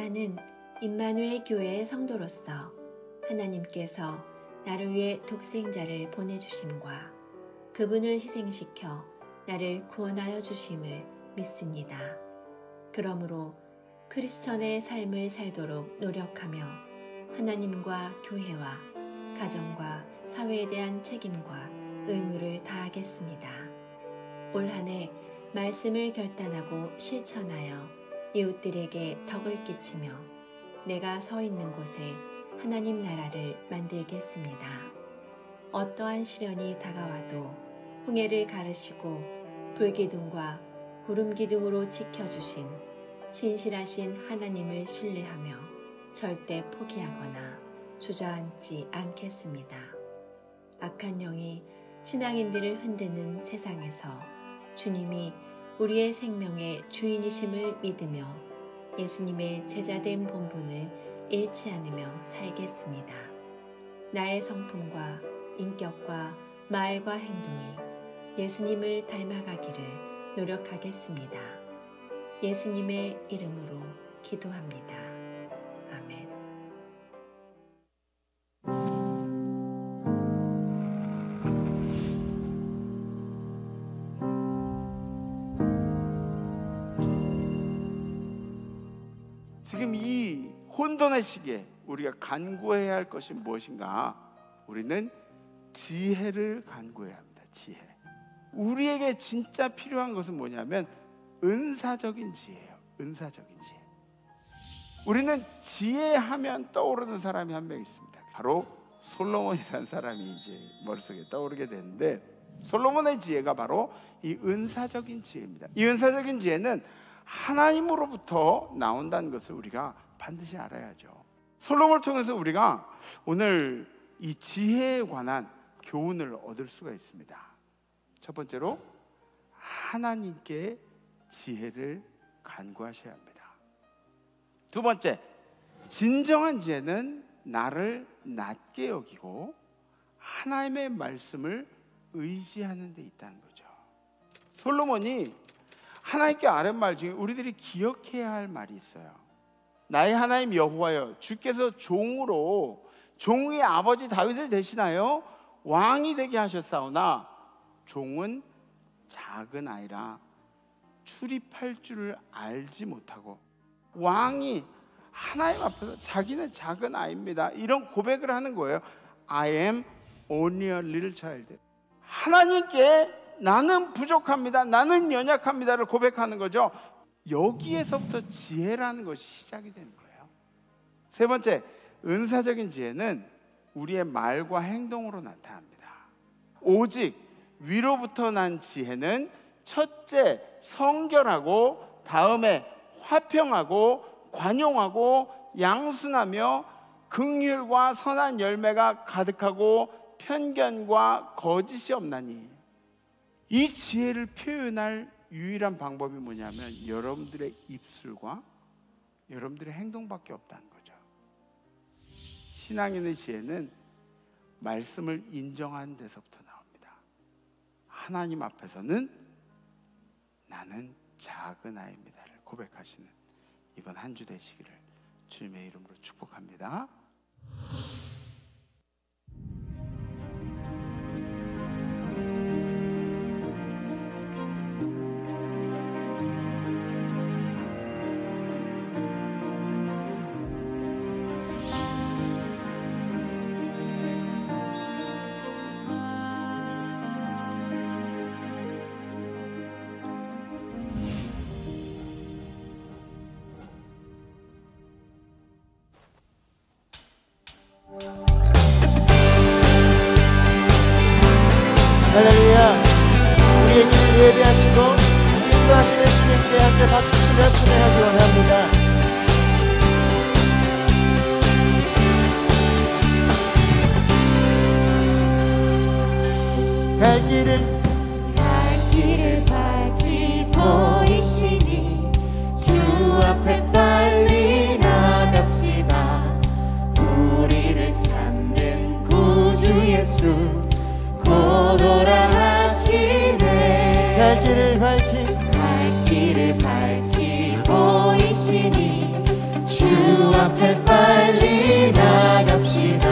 나는 임마누엘 교회의 성도로서 하나님께서 나를 위해 독생자를 보내주심과 그분을 희생시켜 나를 구원하여 주심을 믿습니다. 그러므로 크리스천의 삶을 살도록 노력하며 하나님과 교회와 가정과 사회에 대한 책임과 의무를 다하겠습니다. 올 한 해 말씀을 결단하고 실천하여 이웃들에게 덕을 끼치며 내가 서 있는 곳에 하나님 나라를 만들겠습니다. 어떠한 시련이 다가와도 홍해를 가르시고 불기둥과 구름기둥으로 지켜주신 신실하신 하나님을 신뢰하며 절대 포기하거나 주저앉지 않겠습니다. 악한 영이 신앙인들을 흔드는 세상에서 주님이 우리의 생명의 주인이심을 믿으며 예수님의 제자된 본분을 잃지 않으며 살겠습니다. 나의 성품과 인격과 말과 행동이 예수님을 닮아가기를 노력하겠습니다. 예수님의 이름으로 기도합니다. 아멘. 지금 이 혼돈의 시기에 우리가 간구해야 할 것이 무엇인가? 우리는 지혜를 간구해야 합니다. 지혜. 우리에게 진짜 필요한 것은 뭐냐면 은사적인 지혜예요. 은사적인 지혜. 우리는 지혜하면 떠오르는 사람이 한 명 있습니다. 바로 솔로몬이라는 사람이 이제 머릿속에 떠오르게 되는데, 솔로몬의 지혜가 바로 이 은사적인 지혜입니다. 이 은사적인 지혜는 하나님으로부터 나온다는 것을 우리가 반드시 알아야죠. 솔로몬을 통해서 우리가 오늘 이 지혜에 관한 교훈을 얻을 수가 있습니다. 첫 번째로 하나님께 지혜를 간구하셔야 합니다. 두 번째, 진정한 지혜는 나를 낮게 여기고 하나님의 말씀을 의지하는 데 있다는 거죠. 솔로몬이 하나님께 아뢰는 말 중에 우리들이 기억해야 할 말이 있어요. 나의 하나님 여호와여, 주께서 종으로 종의 아버지 다윗을 대신하여 왕이 되게 하셨사오나 종은 작은 아이라 출입할 줄을 알지 못하고, 왕이 하나님 앞에서 자기는 작은 아이입니다, 이런 고백을 하는 거예요. I am only a little child. 하나님께 나는 부족합니다, 나는 연약합니다를 고백하는 거죠. 여기에서부터 지혜라는 것이 시작이 되는 거예요. 세 번째, 은사적인 지혜는 우리의 말과 행동으로 나타납니다. 오직 위로부터 난 지혜는 첫째 성결하고, 다음에 화평하고 관용하고 양순하며 긍휼과 선한 열매가 가득하고 편견과 거짓이 없나니. 이 지혜를 표현할 유일한 방법이 뭐냐면 여러분들의 입술과 여러분들의 행동밖에 없다는 거죠. 신앙인의 지혜는 말씀을 인정하는 데서부터 나옵니다. 하나님 앞에서는 나는 작은 아이입니다를 고백하시는 이번 한 주 되시기를 주님의 이름으로 축복합니다. 할렐루야. 우리의 길을 예비하시고 인도하시는 주님께 함께 박수치며 찬양하기 원합니다. 갈 길을 밝히 보이시니 주 앞에 빨리 나갑시다. 우리를 찾는 구주 예수 곧 오라 하시네. 갈 길을 밝히 보이시니 주 앞에 빨리 나갑시다.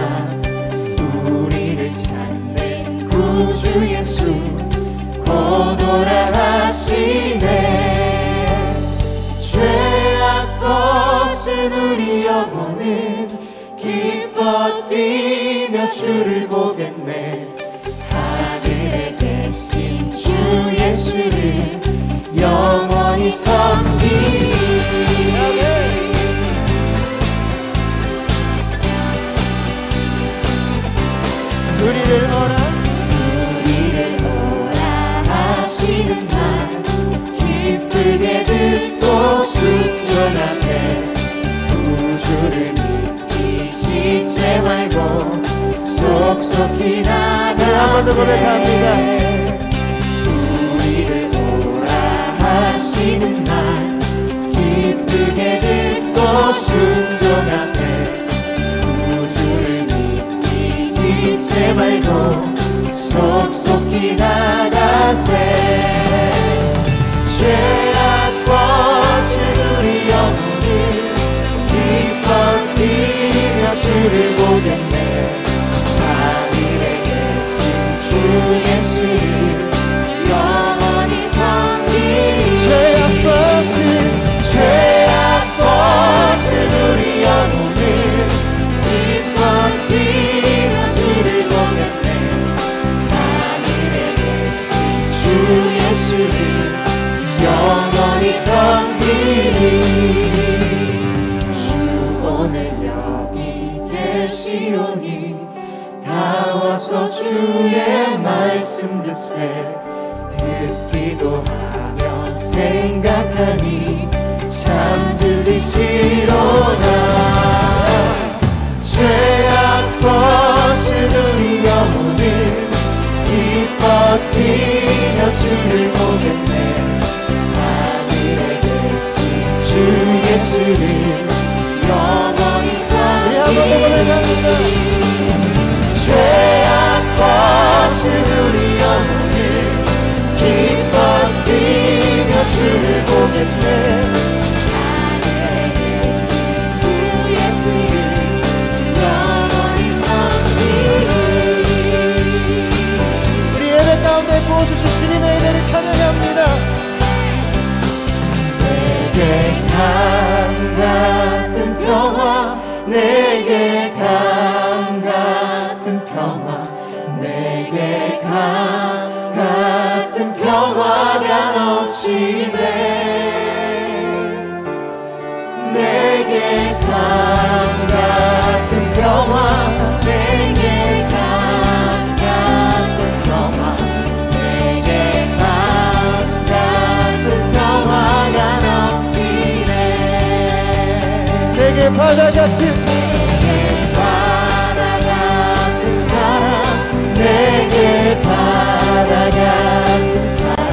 우리를 찾는 구주 예수 곧 오라 하시네. 죄악 벗은 우리 영혼은 기뻐 뛰며 주를 보겠네. 하늘에 계신 주 예수를 영원히 섬기리. 우리를 오라 하시는 말 기쁘게 듣고 순종하세. 구주를 믿기 지체 말고 속속히 나가세. 한 번 더 고백합니다. 우리를 오라 하시는 말 기쁘게 듣고 순종하세. 구주를 믿기 지체 말고 속속히 나가세. 죄악 벗은 우리 영혼을 기뻐 뛰며 주를 보겠네. 하늘에 계신 주 예수를 영원히 섬기리. 죄악 벗은 우리 영혼을 기뻐 뛰며 주를 보겠네. 하늘에 계신 주 예수를 영원히 섬기리. 주 오늘 여기 계시오니 다 와서 주의 말씀 듣세. 듣기도 하며 생각하니 참 들리시로다. 죄악 벗은 우리 영혼을 기뻐 뛰며 주를 보겠네. 하늘에 계신 주 예수를 영원히 섬기리. 죄악 벗은 우리 영혼을 기뻐 뛰며 주를 보겠네. 하늘에 계신 주 예수를 영원히 섬기리. 우리 예배 가운데 부어주신 주님의 은혜를 찬양합니다. 내게 강 같은 평화, 내게 강 같은 평화, 내게 강 같은 평화가 넘치네. 내게 강 같은 평화, 내게 강 같은 평화, 내게 강 같은 평화가 넘치네. 내게 바다 같은, 내게 바다 같은 사랑, 내게 바다 같은 사랑,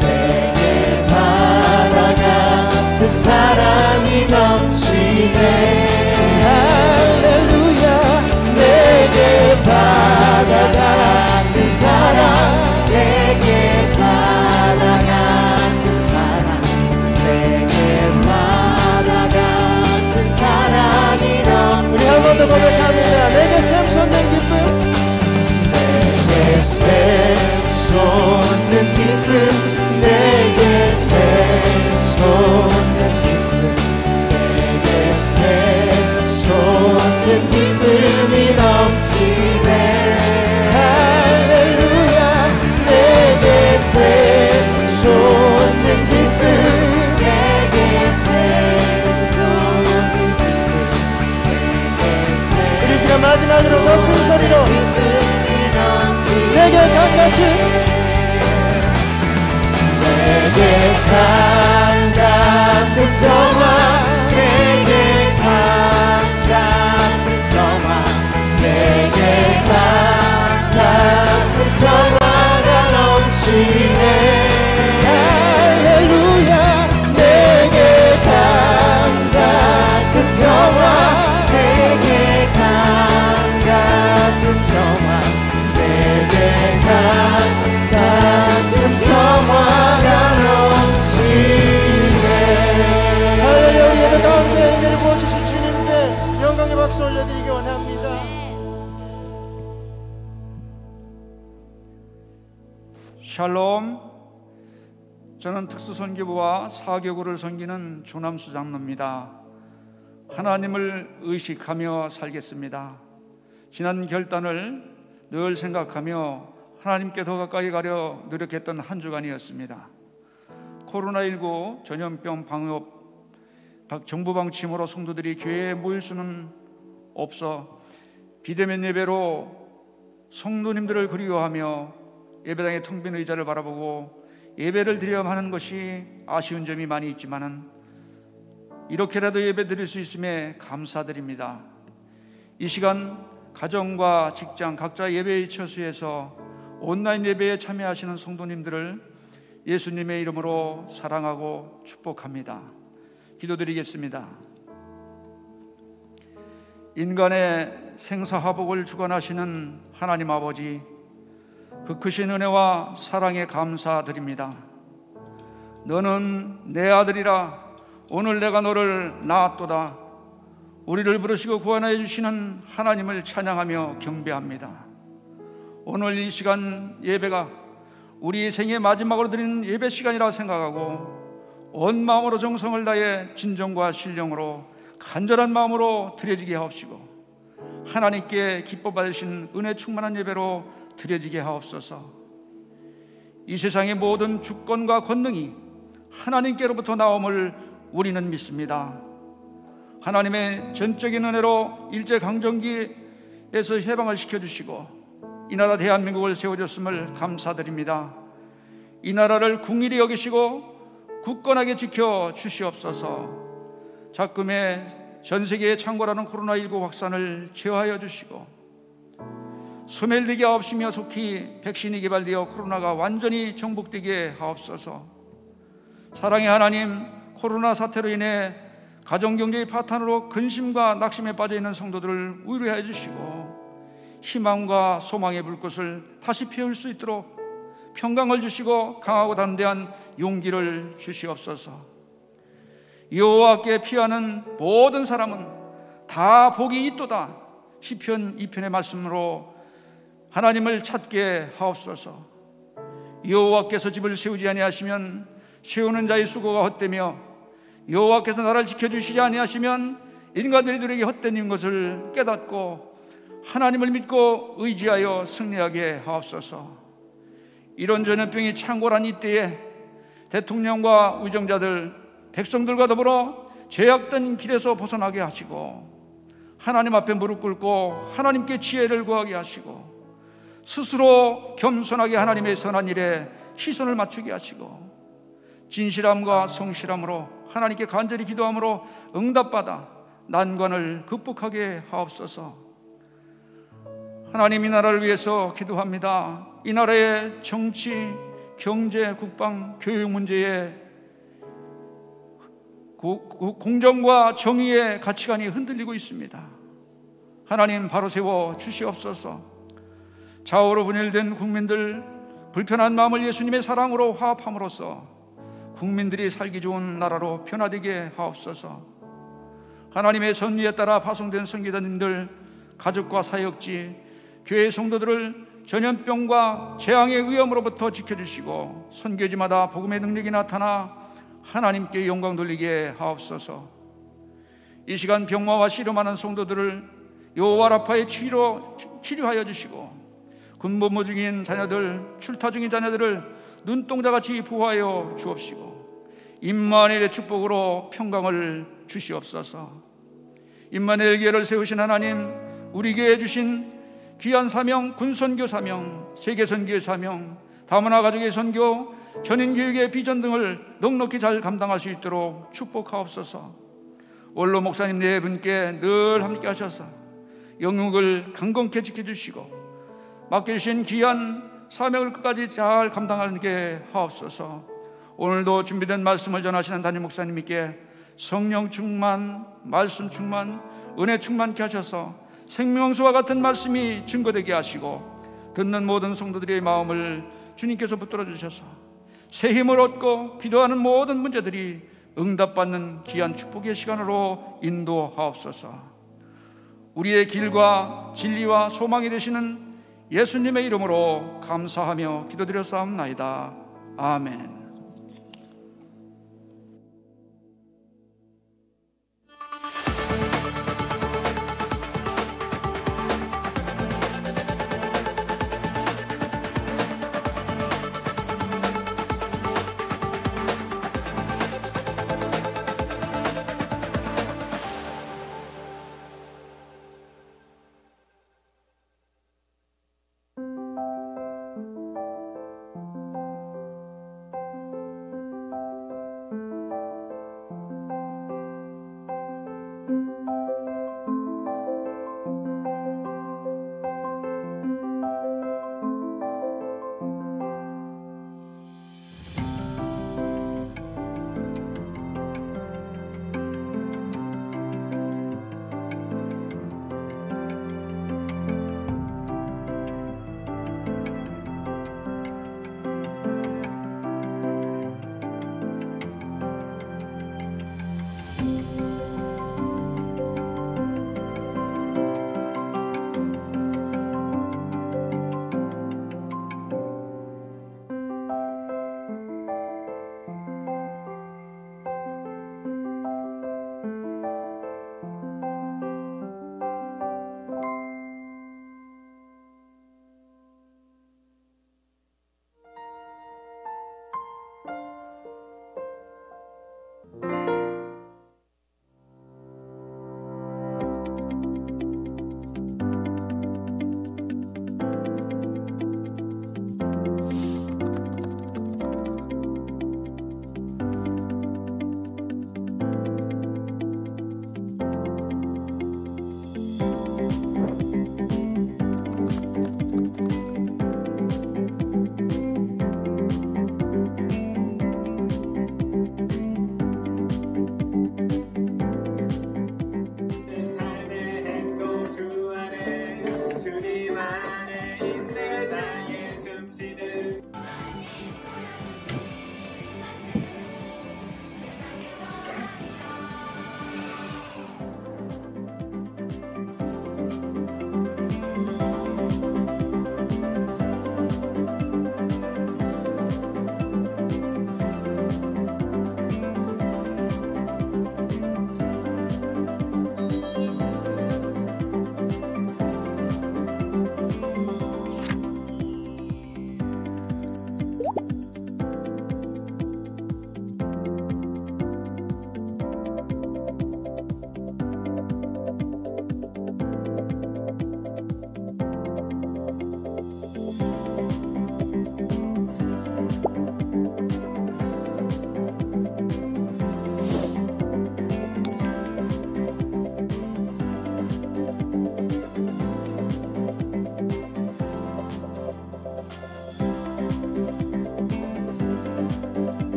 내게 바다 같은 사랑이 넘치네. 할렐루야. 내게 바다 같은 사랑, 내게 바다 같은 사랑, 내게 바다 같은 사랑이 넘치네. 우리 한 번 더 고백합니다. 내게 샘솟는 기쁨, 내게 샘솟는 기쁨, 내게 샘솟는 기쁨, 내게 샘솟는 기쁨이 넘치네. 할렐루야. 내게 샘솟는 기쁨, 내게 샘솟는 기쁨, 우리 시간 마지막으로 더 큰 소리로 내게 강 같은, 내게 강 같은 평화, 내게 강 같은 평화, 내게 강 같은 평화가 넘치네. 할렐루야. 내게 강 같은 평화, 내게 강 같은 평화, 내게 강 같은 평화가 넘치네. 할렐루야. 우리 예배 가운데 은혜를 부어주신 주님 샬롬. 저는 특수선교부와 사교구를 섬기는 조남수 장로입니다. 하나님을 의식하며 살겠습니다. 지난 결단을 늘 생각하며 하나님께 더 가까이 가려 노력했던 한 주간이었습니다. 코로나19 전염병 방역 정부 방침으로 성도들이 교회에 모일 수는 없어 비대면 예배로 성도님들을 그리워하며 예배당의 텅 빈 의자를 바라보고 예배를 드려야 하는 것이 아쉬운 점이 많이 있지만은 이렇게라도 예배 드릴 수 있음에 감사드립니다. 이 시간 가정과 직장 각자 예배의 처소에서 온라인 예배에 참여하시는 성도님들을 예수님의 이름으로 사랑하고 축복합니다. 기도드리겠습니다. 인간의 생사화복을 주관하시는 하나님 아버지, 그 크신 은혜와 사랑에 감사드립니다. 너는 내 아들이라 오늘 내가 너를 낳았도다. 우리를 부르시고 구원하여 주시는 하나님을 찬양하며 경배합니다. 오늘 이 시간 예배가 우리 생의 마지막으로 드리는 예배 시간이라 생각하고 온 마음으로 정성을 다해 진정과 신령으로 간절한 마음으로 드려지게 하옵시고 하나님께 기뻐 받으신 은혜 충만한 예배로 드려지게 하옵소서. 이 세상의 모든 주권과 권능이 하나님께로부터 나옴을 우리는 믿습니다. 하나님의 전적인 은혜로 일제강점기에서 해방을 시켜주시고 이 나라 대한민국을 세워줬음을 감사드립니다. 이 나라를 궁일이 여기시고 굳건하게 지켜 주시옵소서. 작금의 전 세계에 창궐하는 코로나19 확산을 제어하여 주시고 소멸되게 하옵시며 속히 백신이 개발되어 코로나가 완전히 정복되게 하옵소서. 사랑의 하나님, 코로나 사태로 인해 가정경제의 파탄으로 근심과 낙심에 빠져있는 성도들을 위로해 주시고 희망과 소망의 불꽃을 다시 피울 수 있도록 평강을 주시고 강하고 담대한 용기를 주시옵소서. 여호와께 피하는 모든 사람은 다 복이 있도다. 시편 2편의 말씀으로 하나님을 찾게 하옵소서. 여호와께서 집을 세우지 아니하시면 세우는 자의 수고가 헛되며 여호와께서 나라를 지켜주시지 아니하시면 인간들이 누리기 헛된 것을 깨닫고 하나님을 믿고 의지하여 승리하게 하옵소서. 이런 전염병이 창궐한 이때에 대통령과 의정자들, 백성들과 더불어 죄악된 길에서 벗어나게 하시고 하나님 앞에 무릎 꿇고 하나님께 지혜를 구하게 하시고 스스로 겸손하게 하나님의 선한 일에 시선을 맞추게 하시고 진실함과 성실함으로 하나님께 간절히 기도함으로 응답받아 난관을 극복하게 하옵소서. 하나님, 이 나라를 위해서 기도합니다. 이 나라의 정치, 경제, 국방, 교육 문제에 공정과 정의의 가치관이 흔들리고 있습니다. 하나님, 바로 세워 주시옵소서. 좌우로 분열된 국민들 불편한 마음을 예수님의 사랑으로 화합함으로써 국민들이 살기 좋은 나라로 변화되게 하옵소서. 하나님의 섭리에 따라 파송된 선교사님들, 가족과 사역지, 교회 성도들을 전염병과 재앙의 위험으로부터 지켜주시고 선교지마다 복음의 능력이 나타나 하나님께 영광 돌리게 하옵소서. 이 시간 병마와 씨름하는 성도들을 여호와 라파의 치료하여 주시고 군복무 중인 자녀들, 출타 중인 자녀들을 눈동자같이 보호하여 주옵시고 임마누엘의 축복으로 평강을 주시옵소서. 임마누엘 교회를 세우신 하나님, 우리 교회에 주신 귀한 사명, 군선교 사명, 세계선교의 사명, 다문화 가족의 선교, 전인교육의 비전 등을 넉넉히 잘 감당할 수 있도록 축복하옵소서. 원로 목사님 네 분께 늘 함께 하셔서 영육을 강건케 지켜주시고 맡겨주신 귀한 사명을 끝까지 잘 감당하게 하옵소서. 오늘도 준비된 말씀을 전하시는 담임 목사님께 성령 충만, 말씀 충만, 은혜 충만케 하셔서 생명수와 같은 말씀이 증거되게 하시고 듣는 모든 성도들의 마음을 주님께서 붙들어 주셔서 새 힘을 얻고 기도하는 모든 문제들이 응답받는 귀한 축복의 시간으로 인도하옵소서. 우리의 길과 진리와 소망이 되시는 예수님의 이름으로 감사하며 기도드렸사옵나이다. 아멘.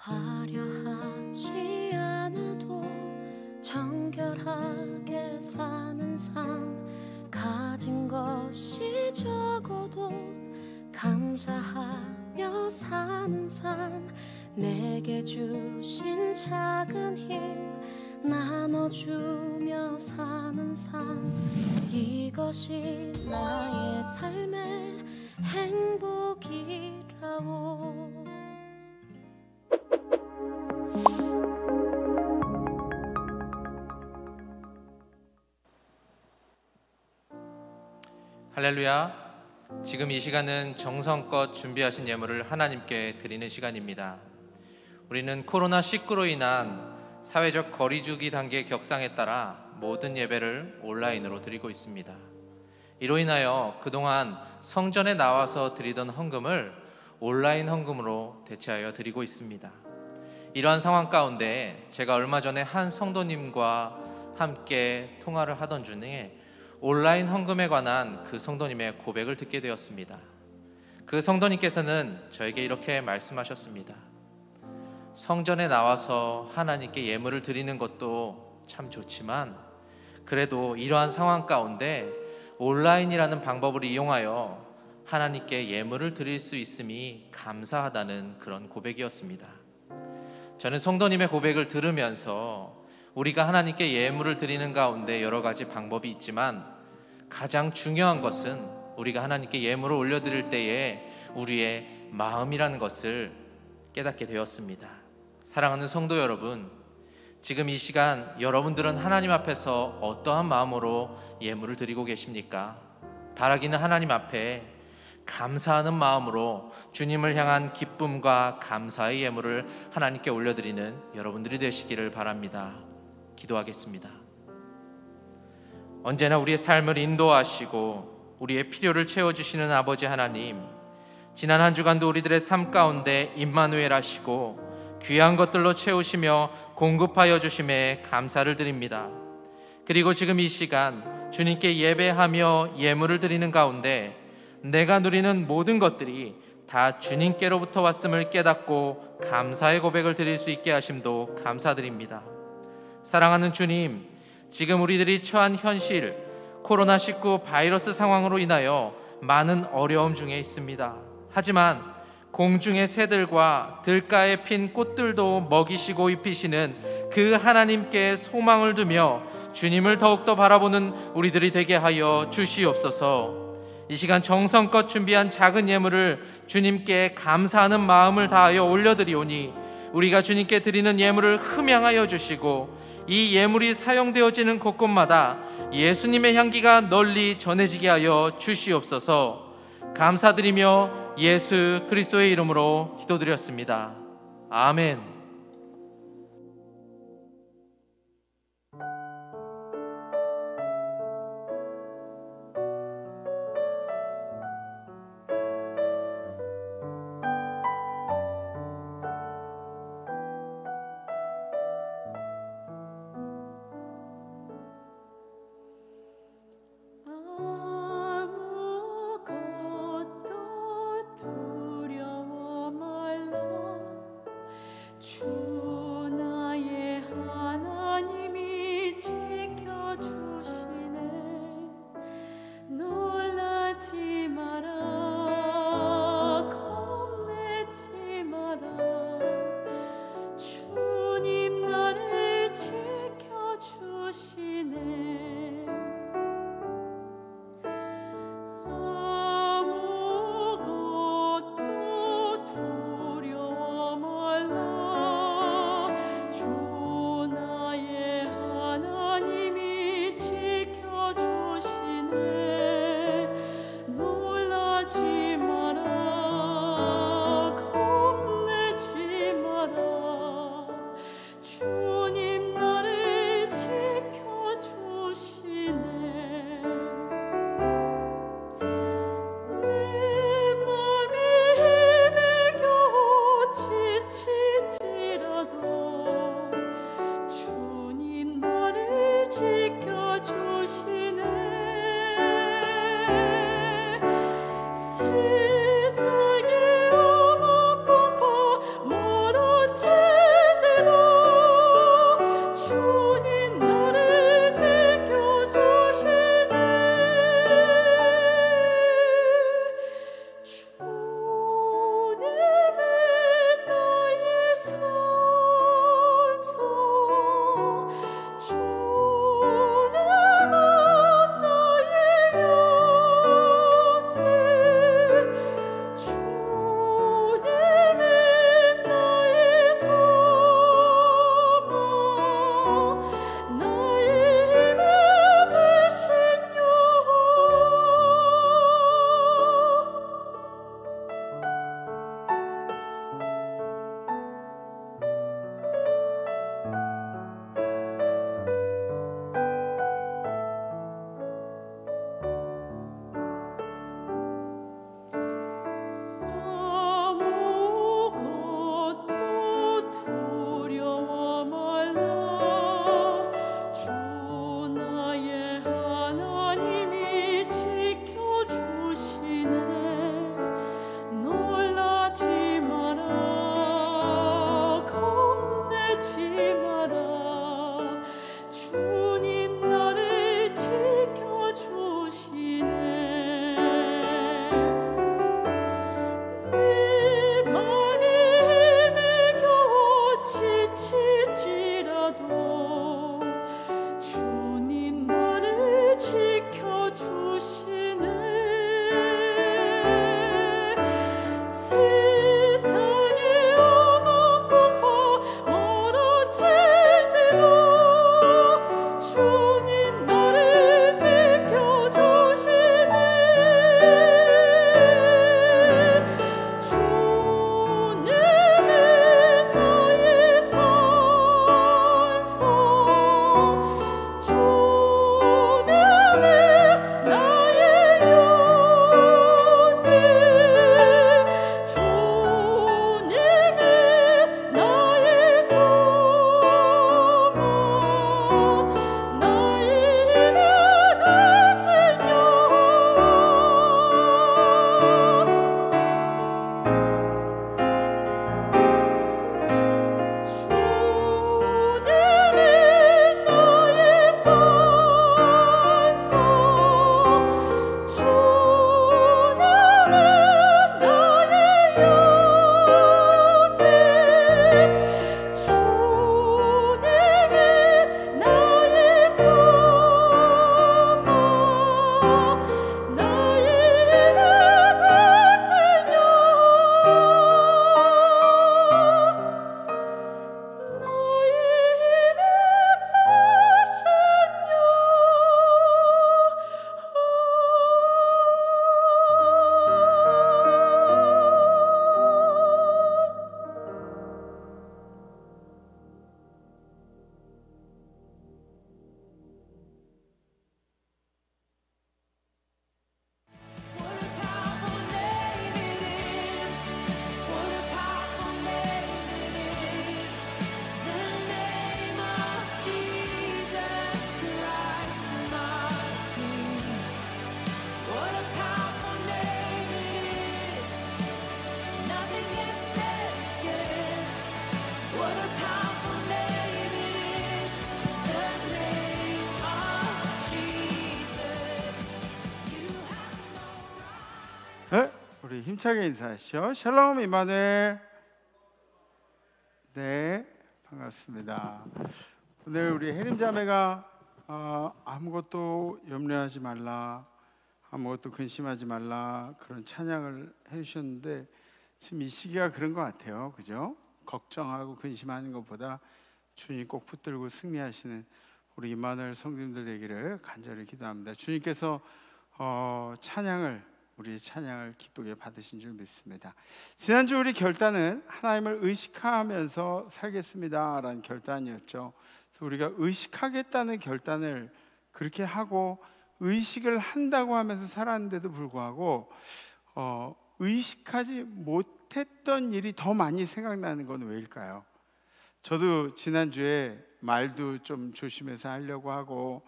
화려하지 않아도 정결하게 사는 삶, 가진 것이 적어도 감사하며 사는 삶, 내게 주신 작은 힘 나눠주며 사는 삶, 이것이 나의 삶의 행복이라오. 할렐루야. 지금 이 시간은 정성껏 준비하신 예물을 하나님께 드리는 시간입니다. 우리는 코로나19로 인한 사회적 거리두기 단계 격상에 따라 모든 예배를 온라인으로 드리고 있습니다. 이로 인하여 그동안 성전에 나와서 드리던 헌금을 온라인 헌금으로 대체하여 드리고 있습니다. 이러한 상황 가운데 제가 얼마 전에 한 성도님과 함께 통화를 하던 중에 온라인 헌금에 관한 그 성도님의 고백을 듣게 되었습니다. 그 성도님께서는 저에게 이렇게 말씀하셨습니다. 성전에 나와서 하나님께 예물을 드리는 것도 참 좋지만 그래도 이러한 상황 가운데 온라인이라는 방법을 이용하여 하나님께 예물을 드릴 수 있음이 감사하다는 그런 고백이었습니다. 저는 성도님의 고백을 들으면서 우리가 하나님께 예물을 드리는 가운데 여러 가지 방법이 있지만 가장 중요한 것은 우리가 하나님께 예물을 올려드릴 때에 우리의 마음이라는 것을 깨닫게 되었습니다. 사랑하는 성도 여러분, 지금 이 시간 여러분들은 하나님 앞에서 어떠한 마음으로 예물을 드리고 계십니까? 바라기는 하나님 앞에 감사하는 마음으로 주님을 향한 기쁨과 감사의 예물을 하나님께 올려드리는 여러분들이 되시기를 바랍니다. 기도하겠습니다. 언제나 우리의 삶을 인도하시고 우리의 필요를 채워주시는 아버지 하나님, 지난 한 주간도 우리들의 삶 가운데 임마누엘 하시고 귀한 것들로 채우시며 공급하여 주심에 감사를 드립니다. 그리고 지금 이 시간 주님께 예배하며 예물을 드리는 가운데 내가 누리는 모든 것들이 다 주님께로부터 왔음을 깨닫고 감사의 고백을 드릴 수 있게 하심도 감사드립니다. 사랑하는 주님, 지금 우리들이 처한 현실 코로나19 바이러스 상황으로 인하여 많은 어려움 중에 있습니다. 하지만 공중의 새들과 들가에 핀 꽃들도 먹이시고 입히시는 그 하나님께 소망을 두며 주님을 더욱더 바라보는 우리들이 되게 하여 주시옵소서. 이 시간 정성껏 준비한 작은 예물을 주님께 감사하는 마음을 다하여 올려드리오니 우리가 주님께 드리는 예물을 흠양하여 주시고 이 예물이 사용되어지는 곳곳마다 예수님의 향기가 널리 전해지게 하여 주시옵소서. 감사드리며 예수 그리스도의 이름으로 기도드렸습니다. 아멘. 아무것도 두려워 말라. 힘차게 인사하시죠. 샬롬 임마누엘. 네, 반갑습니다. 오늘 우리 혜림 자매가 아무것도 염려하지 말라, 아무것도 근심하지 말라 그런 찬양을 해주셨는데 지금 이 시기가 그런 것 같아요. 그죠? 걱정하고 근심하는 것보다 주님 꼭 붙들고 승리하시는 우리 임마누엘 성도님들 되기를 간절히 기도합니다. 주님께서 우리 찬양을 기쁘게 받으신 줄 믿습니다. 지난주 우리 결단은 하나님을 의식하면서 살겠습니다 라는 결단이었죠. 그래서 우리가 의식하겠다는 결단을 그렇게 하고 의식을 한다고 하면서 살았는데도 불구하고 의식하지 못했던 일이 더 많이 생각나는 건 왜일까요? 저도 지난주에 말도 좀 조심해서 하려고 하고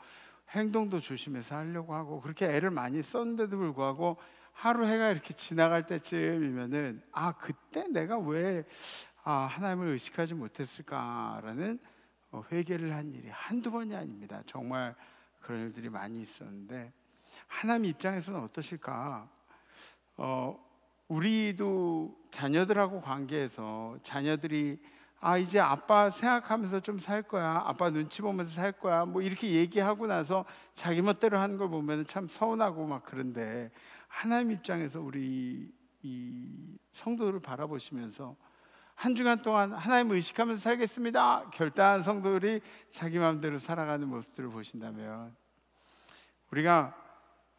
행동도 조심해서 하려고 하고 그렇게 애를 많이 썼는데도 불구하고 하루 해가 이렇게 지나갈 때쯤이면은 그때 내가 왜 하나님을 의식하지 못했을까라는 회개를 한 일이 한두 번이 아닙니다. 정말 그런 일들이 많이 있었는데 하나님 입장에서는 어떠실까? 우리도 자녀들하고 관계에서 자녀들이 이제 아빠 생각하면서 좀 살 거야, 아빠 눈치 보면서 살 거야 뭐 이렇게 얘기하고 나서 자기 멋대로 하는 걸 보면 참 서운하고 막 그런데 하나님 입장에서 우리 이 성도들을 바라보시면서 한 주간 동안 하나님을 의식하면서 살겠습니다 결단한 성도들이 자기 마음대로 살아가는 모습들을 보신다면 우리가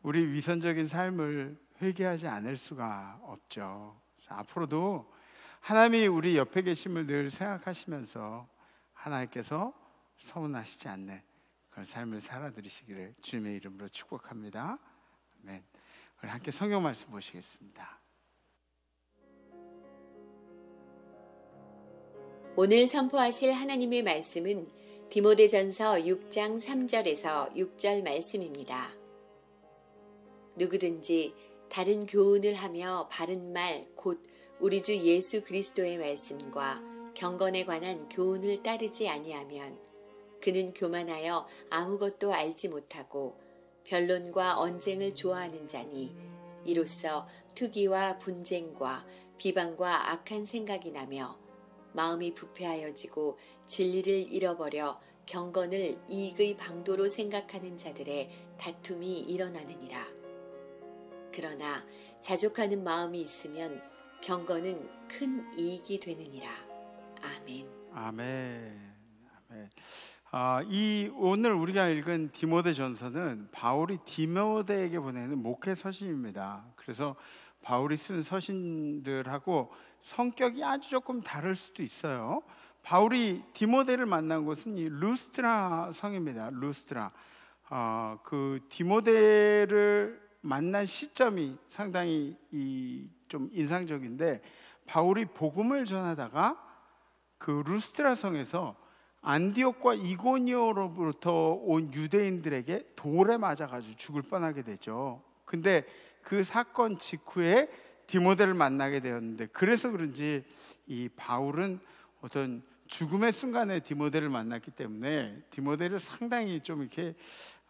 우리 위선적인 삶을 회개하지 않을 수가 없죠. 그래서 앞으로도 하나님이 우리 옆에 계심을 늘 생각하시면서 하나님께서 서운하시지 않는 그런 삶을 살아드리시기를 주님의 이름으로 축복합니다. 아멘. 우리 함께 성경 말씀 보시겠습니다. 오늘 선포하실 하나님의 말씀은 디모데전서 6장 3절에서 6절 말씀입니다. 누구든지 다른 교훈을 하며 바른 말 곧 우리 주 예수 그리스도의 말씀과 경건에 관한 교훈을 따르지 아니하면 그는 교만하여 아무것도 알지 못하고 변론과 언쟁을 좋아하는 자니 이로써 투기와 분쟁과 비방과 악한 생각이 나며 마음이 부패하여지고 진리를 잃어버려 경건을 이익의 방도로 생각하는 자들의 다툼이 일어나느니라. 그러나 자족하는 마음이 있으면 경건은 큰 이익이 되느니라. 아멘. 아멘. 아멘. 오늘 우리가 읽은 디모데전서는 바울이 디모데에게 보내는 목회 서신입니다. 그래서 바울이 쓴 서신들하고 성격이 아주 조금 다를 수도 있어요. 바울이 디모데를 만난 곳은 이 루스트라 성입니다. 루스트라. 그 디모데를 만난 시점이 상당히 좀 인상적인데 바울이 복음을 전하다가 그 루스트라 성에서 안디옥과 이고니오로부터 온 유대인들에게 돌에 맞아가지고 죽을 뻔하게 되죠. 근데 그 사건 직후에 디모데를 만나게 되었는데 그래서 그런지 이 바울은 어떤 죽음의 순간에 디모데를 만났기 때문에 디모데를 상당히 좀 이렇게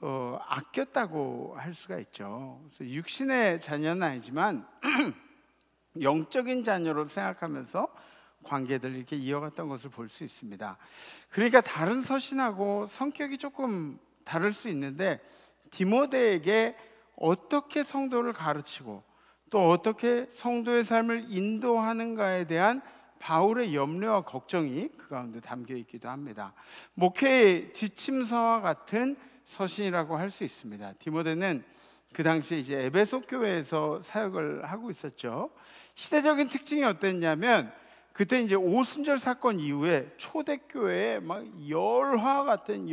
아꼈다고 할 수가 있죠. 그래서 육신의 자녀는 아니지만 영적인 자녀로 생각하면서 관계들을 이렇게 이어갔던 것을 볼 수 있습니다. 그러니까 다른 서신하고 성격이 조금 다를 수 있는데 디모데에게 어떻게 성도를 가르치고 또 어떻게 성도의 삶을 인도하는가에 대한 바울의 염려와 걱정이 그 가운데 담겨 있기도 합니다. 목회의 지침서와 같은 서신이라고 할 수 있습니다. 디모데는 그 당시에 이제 에베소 교회에서 사역을 하고 있었죠. 시대적인 특징이 어땠냐면 그때 이제 오순절 사건 이후에 초대교회에 막 열화 같은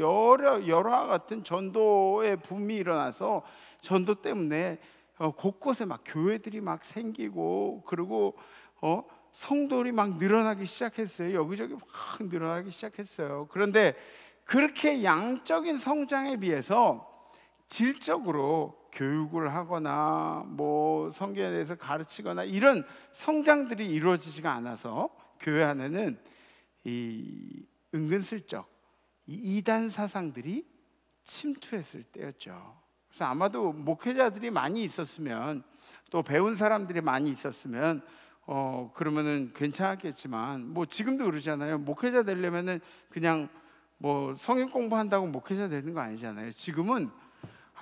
전도의 붐이 일어나서 전도 때문에 곳곳에 막 교회들이 막 생기고 그리고 성도들이 막 늘어나기 시작했어요. 여기저기 막 늘어나기 시작했어요. 그런데 그렇게 양적인 성장에 비해서 질적으로 교육을 하거나 뭐 성경에 대해서 가르치거나 이런 성장들이 이루어지지가 않아서 교회 안에는 이 은근슬쩍 이 이단 사상들이 침투했을 때였죠. 그래서 아마도 목회자들이 많이 있었으면, 또 배운 사람들이 많이 있었으면 그러면은 괜찮았겠지만, 뭐 지금도 그러잖아요. 목회자 되려면은 그냥 뭐 성경 공부한다고 목회자 되는 거 아니잖아요. 지금은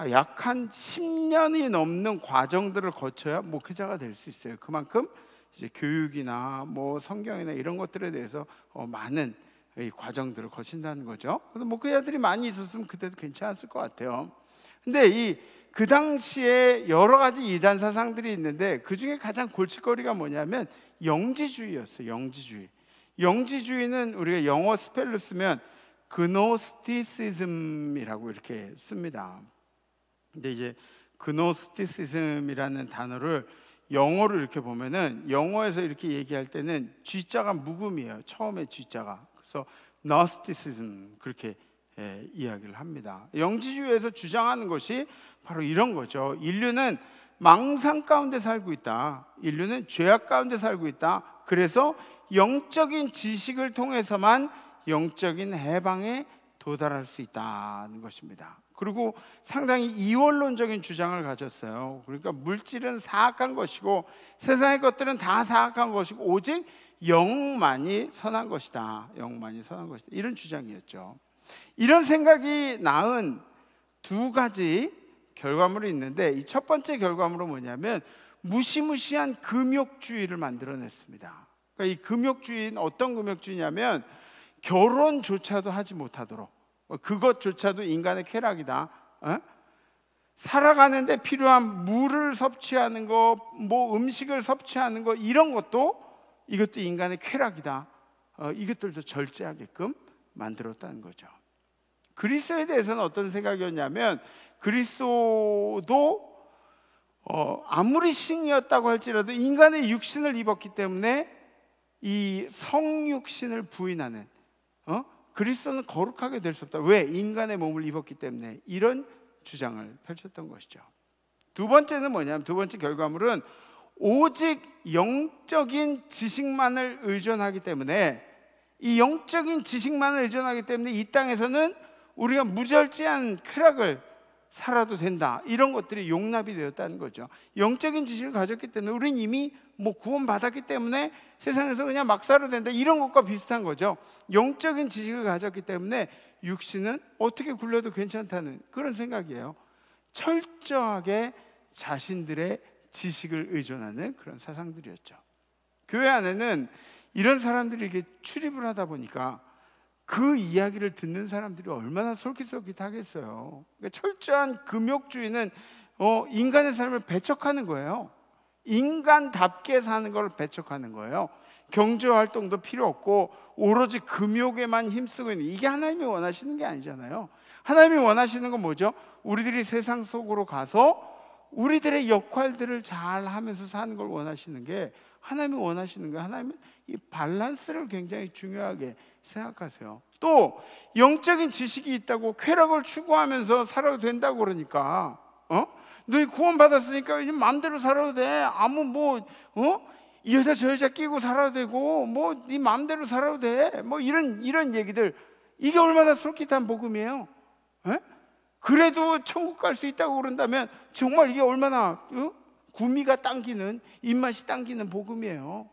약 한 10년이 넘는 과정들을 거쳐야 목회자가 될 수 있어요. 그만큼 이제 교육이나 뭐 성경이나 이런 것들에 대해서 많은 이 과정들을 거친다는 거죠. 그래서 목회자들이 많이 있었으면 그때도 괜찮았을 것 같아요. 근데 그 당시에 여러 가지 이단 사상들이 있는데, 그 중에 가장 골칫거리가 뭐냐면 영지주의였어요. 영지주의. 영지주의는 우리가 영어 스펠로 쓰면 그노스티시즘이라고 이렇게 씁니다. 근데 이제 그노스티시즘이라는 단어를 영어로 이렇게 보면은, 영어에서 이렇게 얘기할 때는 G자가 묵음이에요. 처음에 G자가. 그래서 Gnosticism 그렇게 이야기를 합니다. 영지주의에서 주장하는 것이 바로 이런 거죠. 인류는 망상 가운데 살고 있다. 인류는 죄악 가운데 살고 있다. 그래서 영적인 지식을 통해서만 영적인 해방에 도달할 수 있다는 것입니다. 그리고 상당히 이원론적인 주장을 가졌어요. 그러니까 물질은 사악한 것이고 세상의 것들은 다 사악한 것이고 오직 영만이 선한 것이다. 영만이 선한 것이다. 이런 주장이었죠. 이런 생각이 낳은 두 가지 결과물이 있는데, 이 첫 번째 결과물은 뭐냐면 무시무시한 금욕주의를 만들어냈습니다. 그러니까 이 금욕주의는 어떤 금욕주의냐면, 결혼조차도 하지 못하도록, 그것조차도 인간의 쾌락이다. 살아가는데 필요한 물을 섭취하는 거, 뭐 음식을 섭취하는 거, 이런 것도 이것도 인간의 쾌락이다. 이것들도 절제하게끔 만들었다는 거죠. 그리스도에 대해서는 어떤 생각이었냐면, 그리스도도 아무리 신이었다고 할지라도 인간의 육신을 입었기 때문에 이 성육신을 부인하는, 그리스도는 거룩하게 될 수 없다. 왜? 인간의 몸을 입었기 때문에. 이런 주장을 펼쳤던 것이죠. 두 번째는 뭐냐면, 두 번째 결과물은 오직 영적인 지식만을 의존하기 때문에, 이 영적인 지식만을 의존하기 때문에 이 땅에서는 우리가 무절제한 쾌락을 살아도 된다. 이런 것들이 용납이 되었다는 거죠. 영적인 지식을 가졌기 때문에 우리는 이미 뭐 구원받았기 때문에 세상에서 그냥 막 살아도 된다. 이런 것과 비슷한 거죠. 영적인 지식을 가졌기 때문에 육신은 어떻게 굴려도 괜찮다는 그런 생각이에요. 철저하게 자신들의 지식을 의존하는 그런 사상들이었죠. 교회 안에는 이런 사람들이 이렇게 출입을 하다 보니까 그 이야기를 듣는 사람들이 얼마나 솔깃솔깃하겠어요. 그러니까 철저한 금욕주의는 인간의 삶을 배척하는 거예요. 인간답게 사는 걸 배척하는 거예요. 경제활동도 필요 없고 오로지 금욕에만 힘쓰고 있는, 이게 하나님이 원하시는 게 아니잖아요. 하나님이 원하시는 건 뭐죠? 우리들이 세상 속으로 가서 우리들의 역할들을 잘 하면서 사는 걸 원하시는 게 하나님이 원하시는 거예요. 하나님은 이 밸런스를 굉장히 중요하게 생각하세요. 또 영적인 지식이 있다고 쾌락을 추구하면서 살아도 된다고 그러니까, 너희 구원 받았으니까 이제 마음대로 살아도 돼. 아무 이 여자 저 여자 끼고 살아도 되고 네 마음대로 살아도 돼. 이런 얘기들, 이게 얼마나 솔깃한 복음이에요. 그래도 천국 갈 수 있다고 그런다면 정말 이게 얼마나 구미가 당기는, 입맛이 당기는 복음이에요.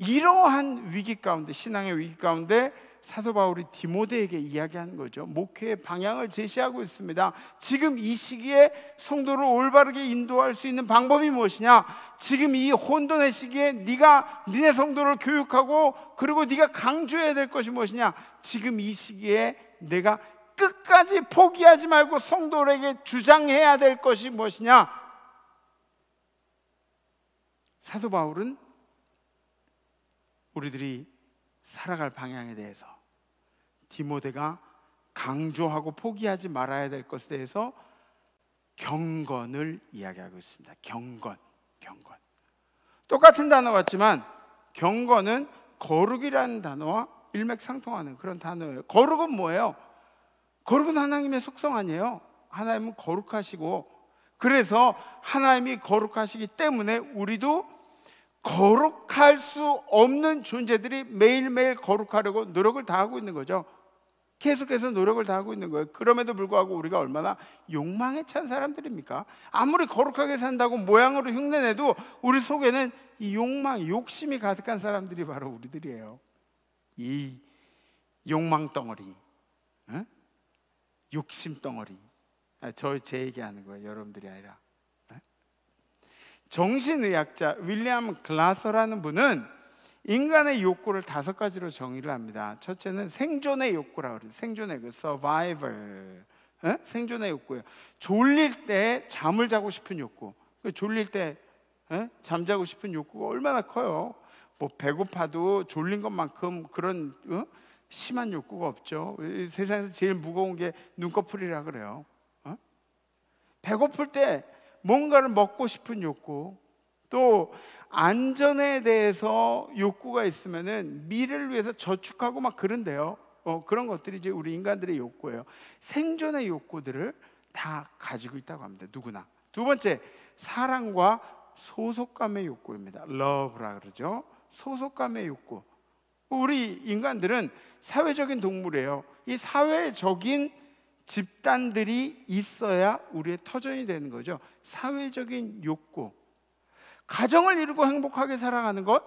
이러한 위기 가운데, 신앙의 위기 가운데 사도 바울이 디모데에게 이야기하는 거죠. 목회의 방향을 제시하고 있습니다. 지금 이 시기에 성도를 올바르게 인도할 수 있는 방법이 무엇이냐? 지금 이 혼돈의 시기에 니네 성도를 교육하고 그리고 네가 강조해야 될 것이 무엇이냐? 지금 이 시기에 내가 끝까지 포기하지 말고 성도들에게 주장해야 될 것이 무엇이냐? 사도 바울은 우리들이 살아갈 방향에 대해서 디모데가 강조하고 포기하지 말아야 될 것에 대해서 경건을 이야기하고 있습니다. 경건. 똑같은 단어 같지만 경건은 거룩이라는 단어와 일맥상통하는 그런 단어예요. 거룩은 뭐예요? 거룩은 하나님의 속성 아니에요. 하나님은 거룩하시고, 그래서 하나님이 거룩하시기 때문에 우리도 거룩할 수 없는 존재들이 매일매일 거룩하려고 노력을 다하고 있는 거죠. 계속해서 노력을 다하고 있는 거예요. 그럼에도 불구하고 우리가 얼마나 욕망에 찬 사람들입니까? 아무리 거룩하게 산다고 모양으로 흉내내도 우리 속에는 이 욕망, 욕심이 가득한 사람들이 바로 우리들이에요. 이 욕망 덩어리, 욕심 덩어리. 제 얘기하는 거예요, 여러분들이 아니라. 정신의학자 윌리엄 글라서라는 분은 인간의 욕구를 5가지로 정의를 합니다. 첫째는 생존의 욕구라고 그래요. 생존의 그 survival, 생존의 욕구예요. 졸릴 때 잠을 자고 싶은 욕구. 졸릴 때 잠자고 싶은 욕구가 얼마나 커요. 뭐 배고파도 졸린 것만큼 그런 심한 욕구가 없죠. 세상에서 제일 무거운 게 눈꺼풀이라 그래요. 배고플 때 뭔가를 먹고 싶은 욕구, 또 안전에 대해서 욕구가 있으면은 미래를 위해서 저축하고 막 그런데요. 그런 것들이 이제 우리 인간들의 욕구예요. 생존의 욕구들을 다 가지고 있다고 합니다. 누구나. 두 번째, 사랑과 소속감의 욕구입니다. love라 그러죠. 소속감의 욕구. 우리 인간들은 사회적인 동물이에요. 이 사회적인 집단들이 있어야 우리의 터전이 되는 거죠. 사회적인 욕구. 가정을 이루고 행복하게 살아가는 것,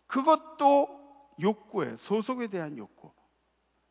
그것도 욕구예요. 소속에 대한 욕구.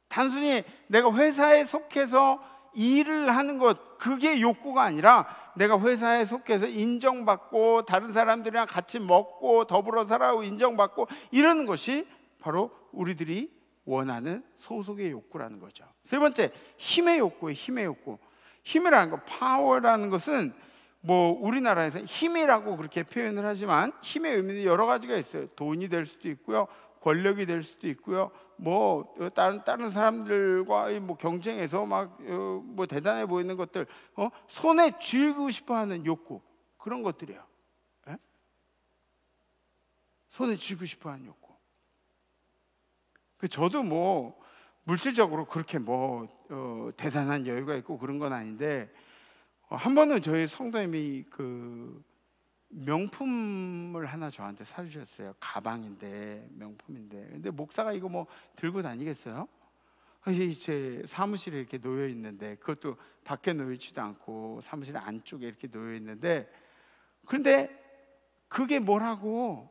단순히 내가 회사에 속해서 일을 하는 것, 그게 욕구가 아니라 내가 회사에 속해서 인정받고 다른 사람들이랑 같이 먹고 더불어 살아가고 인정받고 이러는 것이 바로 우리들이 원하는 소속의 욕구라는 거죠. 세 번째, 힘의 욕구예요. 힘의 욕구. 힘이라는 거, 파워라는 것은 뭐 우리나라에서 힘이라고 그렇게 표현을 하지만 힘의 의미는 여러 가지가 있어요. 돈이 될 수도 있고요, 권력이 될 수도 있고요, 뭐 다른 사람들과 뭐 경쟁해서 막 뭐 대단해 보이는 것들, 손에 쥐고 싶어하는 욕구, 그런 것들이에요. 에? 손에 쥐고 싶어하는 욕구. 저도 뭐 물질적으로 그렇게 뭐 대단한 여유가 있고 그런 건 아닌데, 한 번은 저희 성도님이 그 명품을 하나 저한테 사주셨어요. 가방인데, 명품인데. 근데 목사가 이거 뭐 들고 다니겠어요? 제 사무실에 이렇게 놓여 있는데, 그것도 밖에 놓여 있지도 않고 사무실 안쪽에 이렇게 놓여 있는데, 그런데 그게 뭐라고,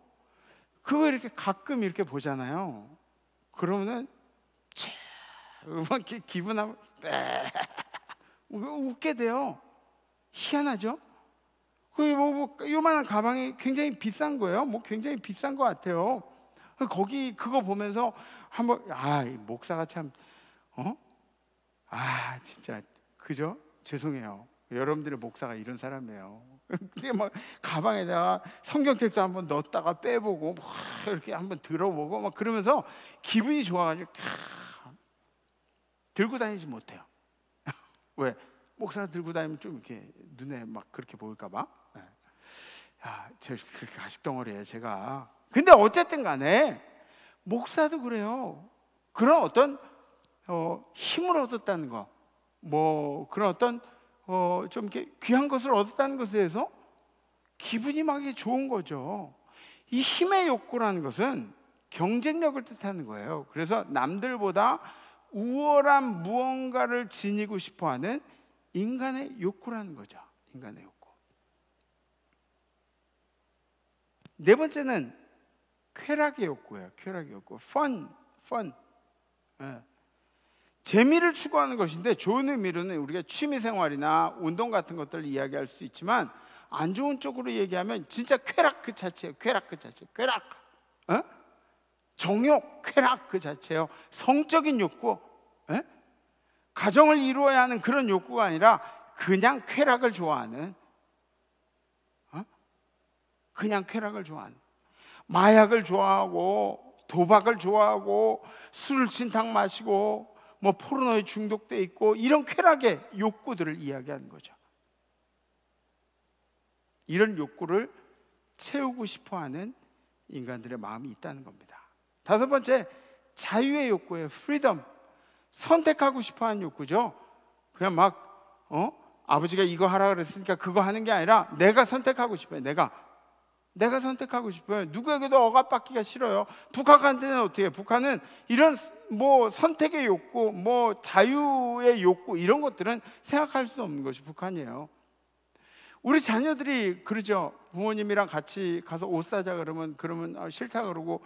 그거 이렇게 가끔 이렇게 보잖아요. 그러면은 막 기분하면 웃게 돼요. 희한하죠? 뭐 요만한 가방이 굉장히 비싼 거예요. 뭐 굉장히 비싼 것 같아요. 거기 그거 보면서 한번 이 목사가 참 진짜 그죠? 죄송해요. 여러분들의 목사가 이런 사람이에요. 근데 막 가방에다가 성경책도 한번 넣었다가 빼보고 막 이렇게 한번 들어보고 막 그러면서 기분이 좋아가지고 들고 다니지 못해요. 왜? 목사가 들고 다니면 좀 이렇게 눈에 막 그렇게 보일까봐. 저 그렇게 가식덩어리예요, 제가. 근데 어쨌든 간에 목사도 그래요. 그런 어떤 힘을 얻었다는 거, 뭐 그런 어떤 좀 이렇게 귀한 것을 얻었다는 것에 대해서 기분이 막 좋은 거죠. 이 힘의 욕구라는 것은 경쟁력을 뜻하는 거예요. 그래서 남들보다 우월한 무언가를 지니고 싶어하는 인간의 욕구라는 거죠. 인간의 욕구. 네 번째는 쾌락의 욕구예요. 쾌락의 욕구. fun. 재미를 추구하는 것인데, 좋은 의미로는 우리가 취미생활이나 운동 같은 것들을 이야기할 수 있지만, 안 좋은 쪽으로 얘기하면 진짜 쾌락 그 자체예요. 쾌락 그 자체. 쾌락. 정욕, 쾌락 그 자체예요. 성적인 욕구. 가정을 이루어야 하는 그런 욕구가 아니라 그냥 쾌락을 좋아하는, 그냥 쾌락을 좋아하는, 마약을 좋아하고 도박을 좋아하고 술을 진탕 마시고 뭐 포르노에 중독돼 있고, 이런 쾌락의 욕구들을 이야기하는 거죠. 이런 욕구를 채우고 싶어하는 인간들의 마음이 있다는 겁니다. 다섯 번째, 자유의 욕구예요. 프리덤. 선택하고 싶어하는 욕구죠. 그냥 막 아버지가 이거 하라 그랬으니까 그거 하는 게 아니라 내가 선택하고 싶어요. 내가 내가 선택하고 싶어요. 누구에게도 억압받기가 싫어요. 북한한테는 어떻게 해요? 북한은 이런 뭐 선택의 욕구, 뭐 자유의 욕구, 이런 것들은 생각할 수 없는 것이 북한이에요. 우리 자녀들이 그러죠. 부모님이랑 같이 가서 옷 사자 그러면 싫다 그러고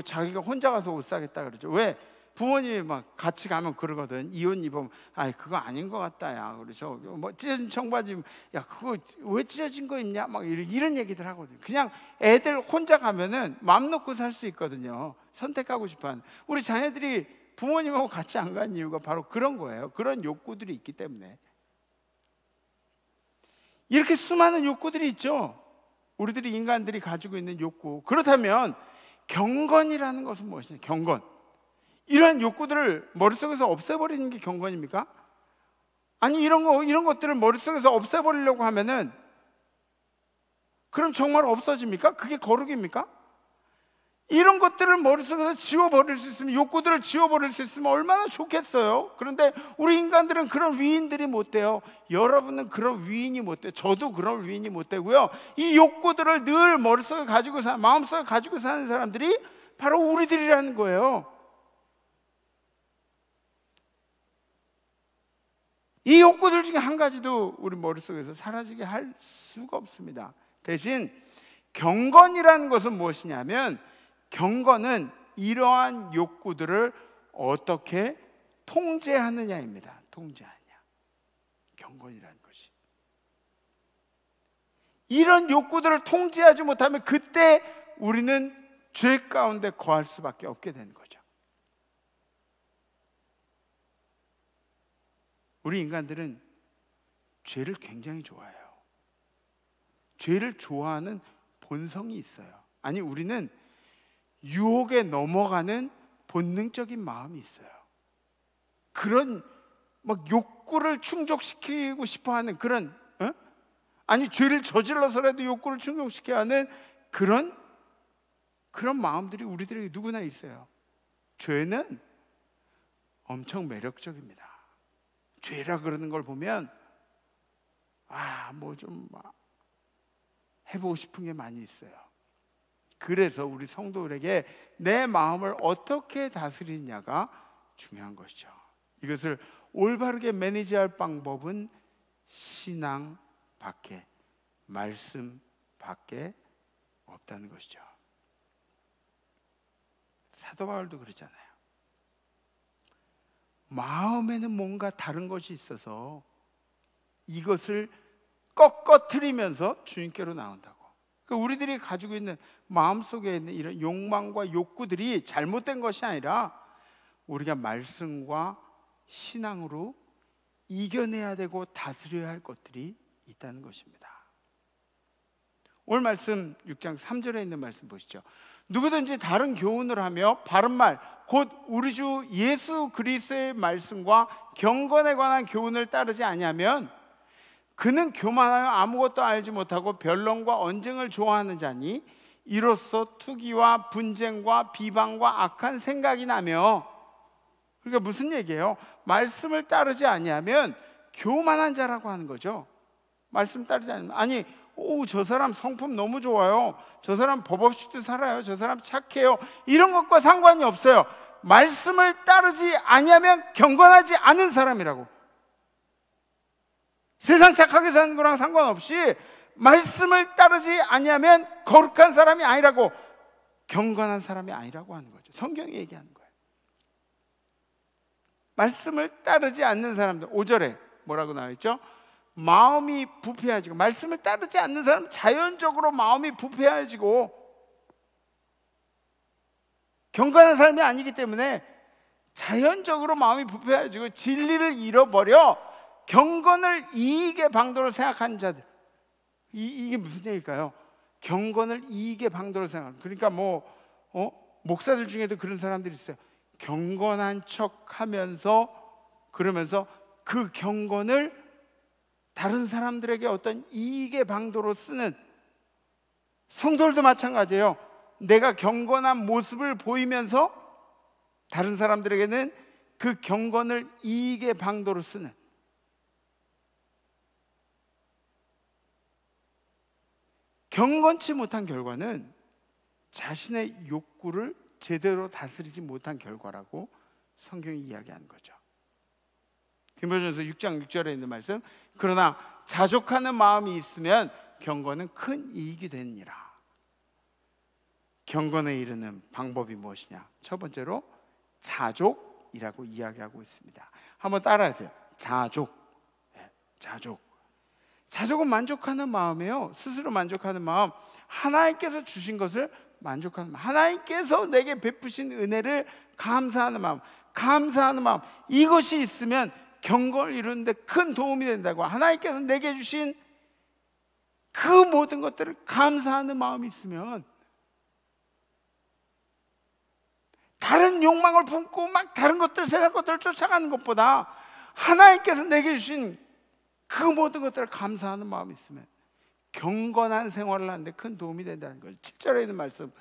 자기가 혼자 가서 옷 사겠다 그러죠. 왜? 부모님이 막 같이 가면 그러거든. 이 옷 입으면 그거 아닌 것 같다 야 그러죠. 뭐 찢어진 청바지, 야 그거 왜 찢어진 거 입냐 막 이런 얘기들 하거든. 그냥 애들 혼자 가면은 마음 놓고 살 수 있거든요. 선택하고 싶어하는. 우리 자녀들이 부모님하고 같이 안 간 이유가 바로 그런 거예요. 그런 욕구들이 있기 때문에. 이렇게 수많은 욕구들이 있죠. 우리들이 인간들이 가지고 있는 욕구. 그렇다면 경건이라는 것은 무엇이냐? 경건. 이러한 욕구들을 머릿속에서 없애버리는 게 경건입니까? 아니 이런 것들을 머릿속에서 없애버리려고 하면은 그럼 정말 없어집니까? 그게 거룩입니까? 이런 것들을 머릿속에서 지워버릴 수 있으면, 욕구들을 지워버릴 수 있으면 얼마나 좋겠어요. 그런데 우리 인간들은 그런 위인들이 못 돼요. 여러분은 그런 위인이 못 돼요. 저도 그런 위인이 못 되고요. 이 욕구들을 늘 머릿속에 가지고 마음속에 가지고 사는 사람들이 바로 우리들이라는 거예요. 이 욕구들 중에 한 가지도 우리 머릿속에서 사라지게 할 수가 없습니다. 대신 경건이라는 것은 무엇이냐면, 경건은 이러한 욕구들을 어떻게 통제하느냐입니다. 통제하냐. 경건이라는 것이. 이런 욕구들을 통제하지 못하면 그때 우리는 죄 가운데 거할 수밖에 없게 되는 거죠. 우리 인간들은 죄를 굉장히 좋아해요. 죄를 좋아하는 본성이 있어요. 아니, 우리는 유혹에 넘어가는 본능적인 마음이 있어요. 그런 막 욕구를 충족시키고 싶어하는 그런, 아니 죄를 저질러서라도 욕구를 충족시켜야 하는 그런 마음들이 우리들에게 누구나 있어요. 죄는 엄청 매력적입니다. 죄라 그러는 걸 보면 뭐 좀 해보고 싶은 게 많이 있어요. 그래서 우리 성도들에게 내 마음을 어떻게 다스리냐가 중요한 것이죠. 이것을 올바르게 매니지할 방법은 신앙 밖에, 말씀 밖에 없다는 것이죠. 사도 바울도 그러잖아요. 마음에는 뭔가 다른 것이 있어서 이것을 꺾어트리면서 주님께로 나온다고. 그러니까 우리들이 가지고 있는 마음속에 있는 이런 욕망과 욕구들이 잘못된 것이 아니라 우리가 말씀과 신앙으로 이겨내야 되고 다스려야 할 것들이 있다는 것입니다. 오늘 말씀 6장 3절에 있는 말씀 보시죠. 누구든지 다른 교훈을 하며 바른 말, 곧 우리 주 예수 그리스도의 말씀과 경건에 관한 교훈을 따르지 아니하면 그는 교만하여 아무것도 알지 못하고 변론과 언쟁을 좋아하는 자니 이로써 투기와 분쟁과 비방과 악한 생각이 나며. 그러니까 무슨 얘기예요? 말씀을 따르지 아니하면 교만한 자라고 하는 거죠. 말씀 따르지 않으면, 아니 저 사람 성품 너무 좋아요, 저 사람 법 없이도 살아요, 저 사람 착해요, 이런 것과 상관이 없어요. 말씀을 따르지 아니하면 경건하지 않은 사람이라고. 세상 착하게 사는 거랑 상관없이 말씀을 따르지 아니하면 거룩한 사람이 아니라고, 경건한 사람이 아니라고 하는 거죠. 성경이 얘기하는 거예요. 말씀을 따르지 않는 사람들, 5절에 뭐라고 나와있죠? 마음이 부패해지고. 말씀을 따르지 않는 사람은 자연적으로 마음이 부패해지고 경건한 삶이 아니기 때문에 자연적으로 마음이 부패해지고 진리를 잃어버려 경건을 이익의 방도로 생각하는 자들. 이게 무슨 얘기일까요? 경건을 이익의 방도로 생각하는. 그러니까 목사들 중에도 그런 사람들이 있어요. 경건한 척하면서 그러면서 그 경건을 다른 사람들에게 어떤 이익의 방도로 쓰는. 성도들도 마찬가지예요. 내가 경건한 모습을 보이면서 다른 사람들에게는 그 경건을 이익의 방도로 쓰는. 경건치 못한 결과는 자신의 욕구를 제대로 다스리지 못한 결과라고 성경이 이야기하는 거죠. 디모데전서 6장 6절에 있는 말씀, 그러나 자족하는 마음이 있으면 경건은 큰 이익이 되느니라. 경건에 이르는 방법이 무엇이냐? 첫 번째로 자족이라고 이야기하고 있습니다. 한번 따라하세요. 자족. 자족. 자족은 만족하는 마음이에요. 스스로 만족하는 마음, 하나님께서 주신 것을 만족하는 마음, 하나님께서 내게 베푸신 은혜를 감사하는 마음, 감사하는 마음, 이것이 있으면 경건을 이루는데 큰 도움이 된다고. 하나님께서 내게 주신 그 모든 것들을 감사하는 마음이 있으면, 다른 욕망을 품고 막 다른 것들, 세상 것들을 쫓아가는 것보다 하나님께서 내게 주신 그 모든 것들을 감사하는 마음이 있으면 경건한 생활을 하는데 큰 도움이 된다는 거예요. 7절에 있는 말씀,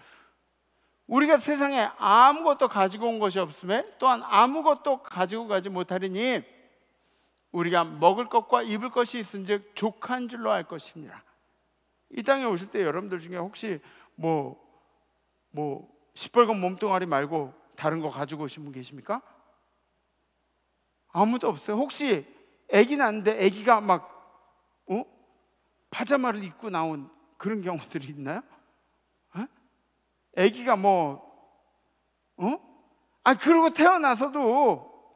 우리가 세상에 아무것도 가지고 온 것이 없음에 또한 아무것도 가지고 가지 못하리니 우리가 먹을 것과 입을 것이 있은즉 족한 줄로 알 것입니다. 이 땅에 오실 때 여러분들 중에 혹시 시뻘건 몸뚱아리 말고 다른 거 가지고 오신 분 계십니까? 아무도 없어요. 혹시 아기 낳는데 아기가 막 파자마를 입고 나온 그런 경우들이 있나요? 아기가 그리고 태어나서도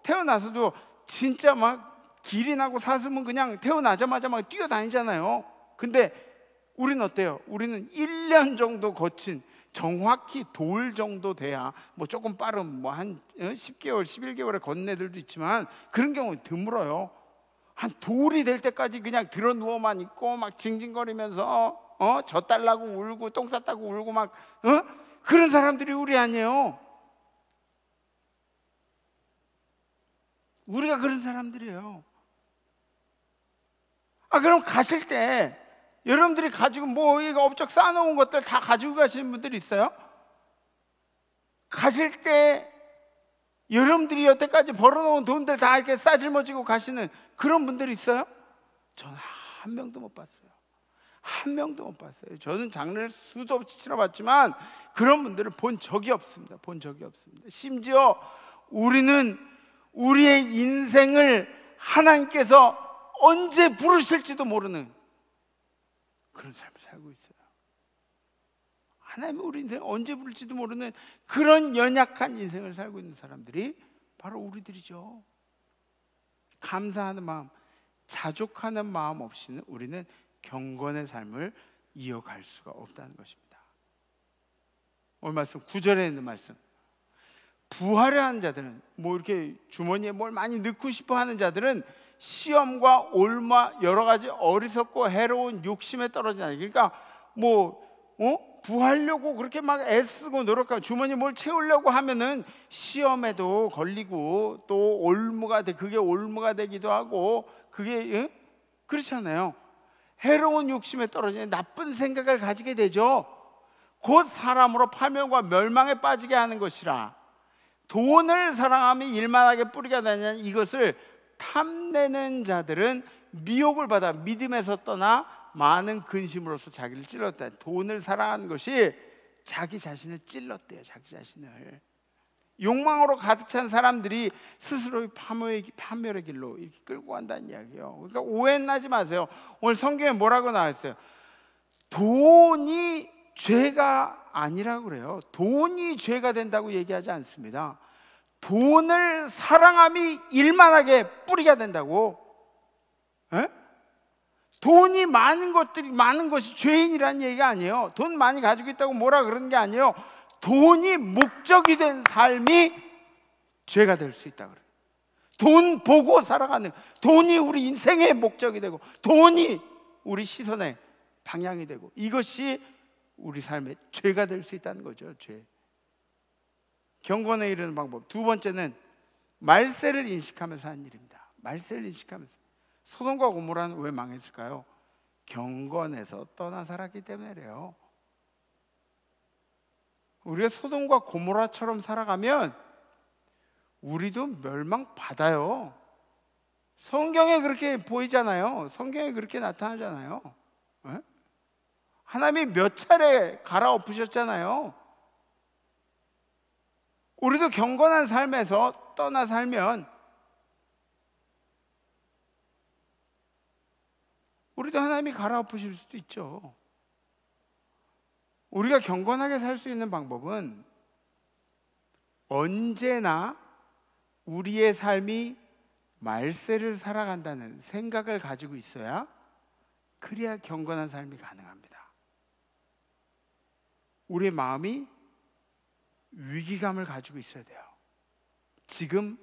진짜 막 길이 나고 사슴은 그냥 태어나자마자 막 뛰어다니잖아요. 근데 우리는 어때요? 우리는 1년 정도 거친, 정확히 돌 정도 돼야 조금 빠른 한 10개월, 11개월에 걷는 애들도 있지만 그런 경우는 드물어요. 한 돌이 될 때까지 그냥 들어 누워만 있고 막 징징거리면서 젖 달라고 울고 똥 쌌다고 울고 막 그런 사람들이 우리 아니에요. 우리가 그런 사람들이에요. 그럼 가실 때 여러분들이 가지고 이거 업적 쌓아놓은 것들 다 가지고 가시는 분들이 있어요? 가실 때 여러분들이 여태까지 벌어놓은 돈들 다 이렇게 싸질머지고 가시는 그런 분들이 있어요? 저는 한 명도 못 봤어요. 한 명도 못 봤어요. 저는 장례를 수도 없이 치러봤지만 그런 분들을 본 적이 없습니다. 본 적이 없습니다. 심지어 우리는 우리의 인생을 하나님께서 언제 부르실지도 모르는 그런 삶을 살고 있어요. 하나님이 우리 인생 언제 부를지도 모르는 그런 연약한 인생을 살고 있는 사람들이 바로 우리들이죠. 감사하는 마음, 자족하는 마음 없이는 우리는 경건의 삶을 이어갈 수가 없다는 것입니다. 오늘 말씀 9절에 있는 말씀, 부하려 하는 자들은 이렇게 주머니에 뭘 많이 넣고 싶어 하는 자들은 시험과 올마 여러 가지 어리석고 해로운 욕심에 떨어지나. 그러니까 부하려고 그렇게 막 애쓰고 노력하고 주머니에 뭘 채우려고 하면은 시험에도 걸리고 또 그게 올무가 되기도 하고 그게 그렇잖아요. 해로운 욕심에 떨어지는 나쁜 생각을 가지게 되죠. 곧 사람으로 파멸과 멸망에 빠지게 하는 것이라. 돈을 사랑하며 일만하게 뿌리가 되냐는 이것을 탐내는 자들은 미혹을 받아 믿음에서 떠나 많은 근심으로써 자기를 찔렀다. 돈을 사랑하는 것이 자기 자신을 찔렀대요. 자기 자신을. 욕망으로 가득 찬 사람들이 스스로의 파멸의 길로 이렇게 끌고 간다는 이야기예요. 그러니까 오해하지 마세요. 오늘 성경에 뭐라고 나왔어요? 돈이 죄가 아니라고 그래요. 돈이 죄가 된다고 얘기하지 않습니다. 돈을 사랑함이 일만하게 뿌리가 된다고. 돈이 많은 것이 죄인이라는 얘기가 아니에요. 돈 많이 가지고 있다고 뭐라 그러는 게 아니에요. 돈이 목적이 된 삶이 죄가 될 수 있다 그래요. 돈 보고 살아가는, 돈이 우리 인생의 목적이 되고 돈이 우리 시선의 방향이 되고 이것이 우리 삶의 죄가 될 수 있다는 거죠. 죄. 경건에 이르는 방법. 두 번째는 말세를 인식하면서 하는 일입니다. 말세를 인식하면서. 소돔과 고모라는 왜 망했을까요? 경건에서 떠나 살았기 때문에 그래요. 우리가 소돔과 고모라처럼 살아가면 우리도 멸망받아요. 성경에 그렇게 보이잖아요. 성경에 그렇게 나타나잖아요. 하나님이 몇 차례 갈아엎으셨잖아요. 우리도 경건한 삶에서 떠나 살면 우리도 하나님이 갈아엎으실 수도 있죠. 우리가 경건하게 살 수 있는 방법은 언제나 우리의 삶이 말세를 살아간다는 생각을 가지고 있어야, 그래야 경건한 삶이 가능합니다. 우리의 마음이 위기감을 가지고 있어야 돼요. 지금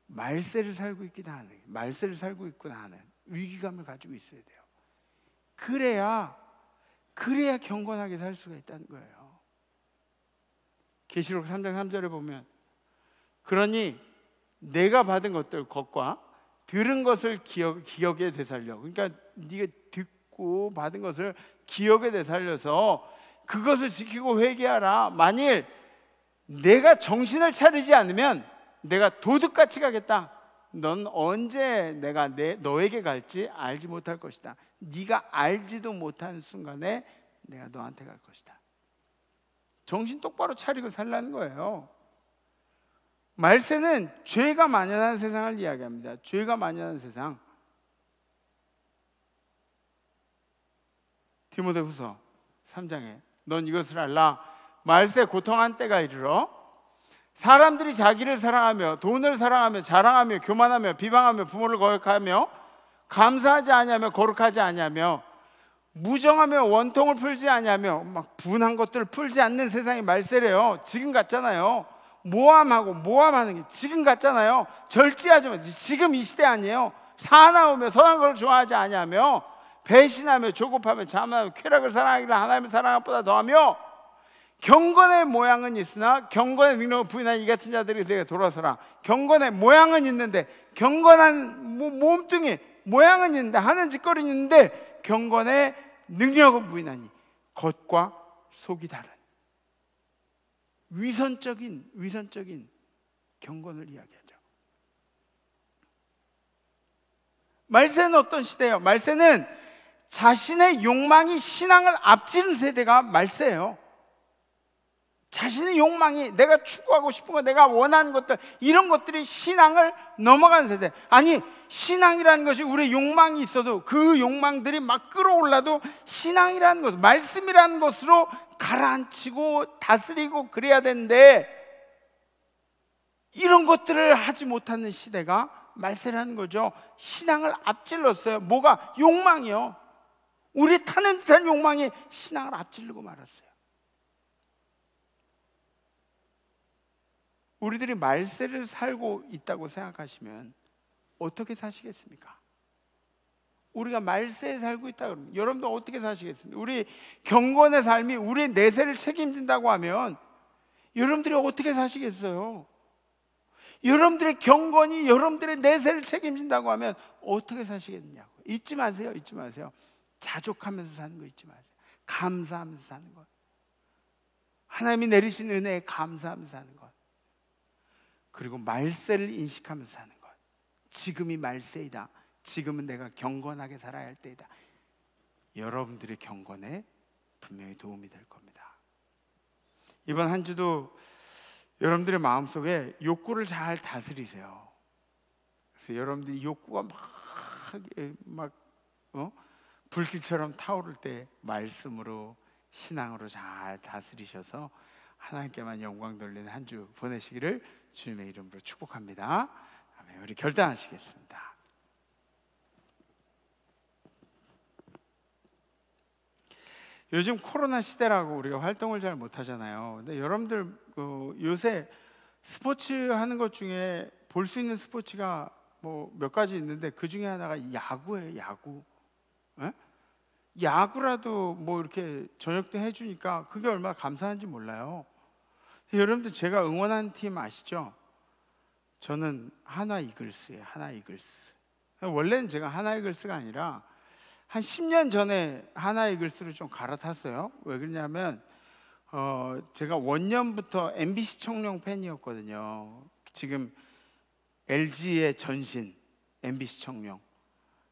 말세를 살고 있구나 하는 위기감을 가지고 있어야 돼요. 그래야 경건하게 살 수가 있다는 거예요. 계시록 3장 3절에 보면, 그러니 내가 받은 것과 들은 것을 기억에 되살려. 그러니까 네가 듣고 받은 것을 기억에 되살려서 그것을 지키고 회개하라. 만일 내가 정신을 차리지 않으면 내가 도둑같이 가겠다. 넌 언제 내가 너에게 갈지 알지 못할 것이다. 네가 알지도 못한 순간에 내가 너한테 갈 것이다. 정신 똑바로 차리고 살라는 거예요. 말세는 죄가 만연한 세상을 이야기합니다. 죄가 만연한 세상. 디모데후서 3장에 넌 이것을 알라. 말세 고통한 때가 이르러 사람들이 자기를 사랑하며 돈을 사랑하며 자랑하며 교만하며 비방하며 부모를 거역하며 감사하지 아니하며 거룩하지 아니하며 무정하며 원통을 풀지 아니하며 막 분한 것들을 풀지 않는 세상이 말세래요. 지금 같잖아요. 모함하는 게 지금 같잖아요. 절제하지 마. 지금 이 시대 아니에요. 사나우며 선한 걸 좋아하지 아니하며 배신하며 조급하며 자만하며 쾌락을 사랑하기를 하나님을 사랑한 것보다 더하며 경건의 모양은 있으나 경건의 능력을 부인한 이 같은 자들이 되게 돌아서라. 경건의 모양은 있는데, 경건한 몸뚱이 모양은 있는데, 하는 짓거리는 있는데 경건의 능력은 부인하니 겉과 속이 다른 위선적인 경건을 이야기하죠. 말세는 어떤 시대예요? 말세는 자신의 욕망이 신앙을 앞지른 세대가 말세예요. 자신의 욕망이, 내가 추구하고 싶은 것, 내가 원하는 것들, 이런 것들이 신앙을 넘어가는 세대. 아니, 신앙이라는 것이 우리의 욕망이 있어도 그 욕망들이 막 끌어올라도 신앙이라는 것, 말씀이라는 것으로 가라앉히고 다스리고 그래야 되는데, 이런 것들을 하지 못하는 시대가 말세라는 거죠. 신앙을 앞질렀어요. 뭐가? 욕망이요. 우리 타는 듯한 욕망이 신앙을 앞지르고 말았어요. 우리들이 말세를 살고 있다고 생각하시면 어떻게 사시겠습니까? 우리가 말세에 살고 있다 그러면 여러분들 어떻게 사시겠습니까? 우리 경건의 삶이 우리의 내세를 책임진다고 하면 여러분들이 어떻게 사시겠어요? 여러분들의 경건이 여러분들의 내세를 책임진다고 하면 어떻게 사시겠느냐고. 잊지 마세요. 자족하면서 사는 거 잊지 마세요. 감사하면서 사는 것, 하나님이 내리신 은혜에 감사하면서 사는 것, 그리고 말세를 인식하면서 사는 것. 지금이 말세이다. 지금은 내가 경건하게 살아야 할 때이다. 여러분들의 경건에 분명히 도움이 될 겁니다. 이번 한 주도 여러분들의 마음속에 욕구를 잘 다스리세요. 그래서 여러분들이 욕구가 막 불길처럼 타오를 때 말씀으로, 신앙으로 잘 다스리셔서 하나님께만 영광 돌리는 한 주 보내시기를 주님의 이름으로 축복합니다. 아멘. 우리 결단하시겠습니다. 요즘 코로나 시대라고 우리가 활동을 잘 못하잖아요. 근데 여러분들 요새 스포츠 하는 것 중에 볼 수 있는 스포츠가 뭐 몇 가지 있는데 그 중에 하나가 야구예요. 야구. 에? 야구라도 뭐 이렇게 저녁 때 해주니까 그게 얼마나 감사한지 몰라요. 여러분들 제가 응원하는 팀 아시죠? 저는 하나 이글스예요. 하나 이글스. 원래는 제가 하나 이글스가 아니라 한 10년 전에 하나 이글스로 좀 갈아탔어요. 왜 그러냐면 제가 원년부터 MBC 청룡 팬이었거든요. 지금 LG의 전신 MBC 청룡.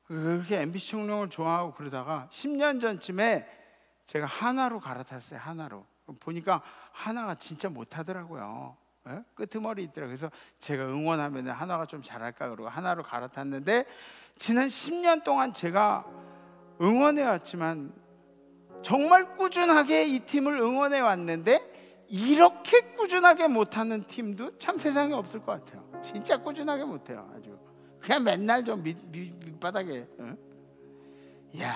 그렇게 MBC 청룡을 좋아하고 그러다가 10년 전쯤에 제가 한화로 갈아탔어요. 한화로. 보니까 한화가 진짜 못하더라고요. 예? 끄트머리 있더라고요. 그래서 제가 응원하면 한화가 좀 잘할까 그러고 한화로 갈아탔는데, 지난 10년 동안 제가 응원해 왔지만 정말 꾸준하게 이 팀을 응원해 왔는데, 이렇게 꾸준하게 못하는 팀도 참 세상에 없을 것 같아요. 진짜 꾸준하게 못해요. 아주 그냥 맨날 좀 밑바닥에. 어? 이야.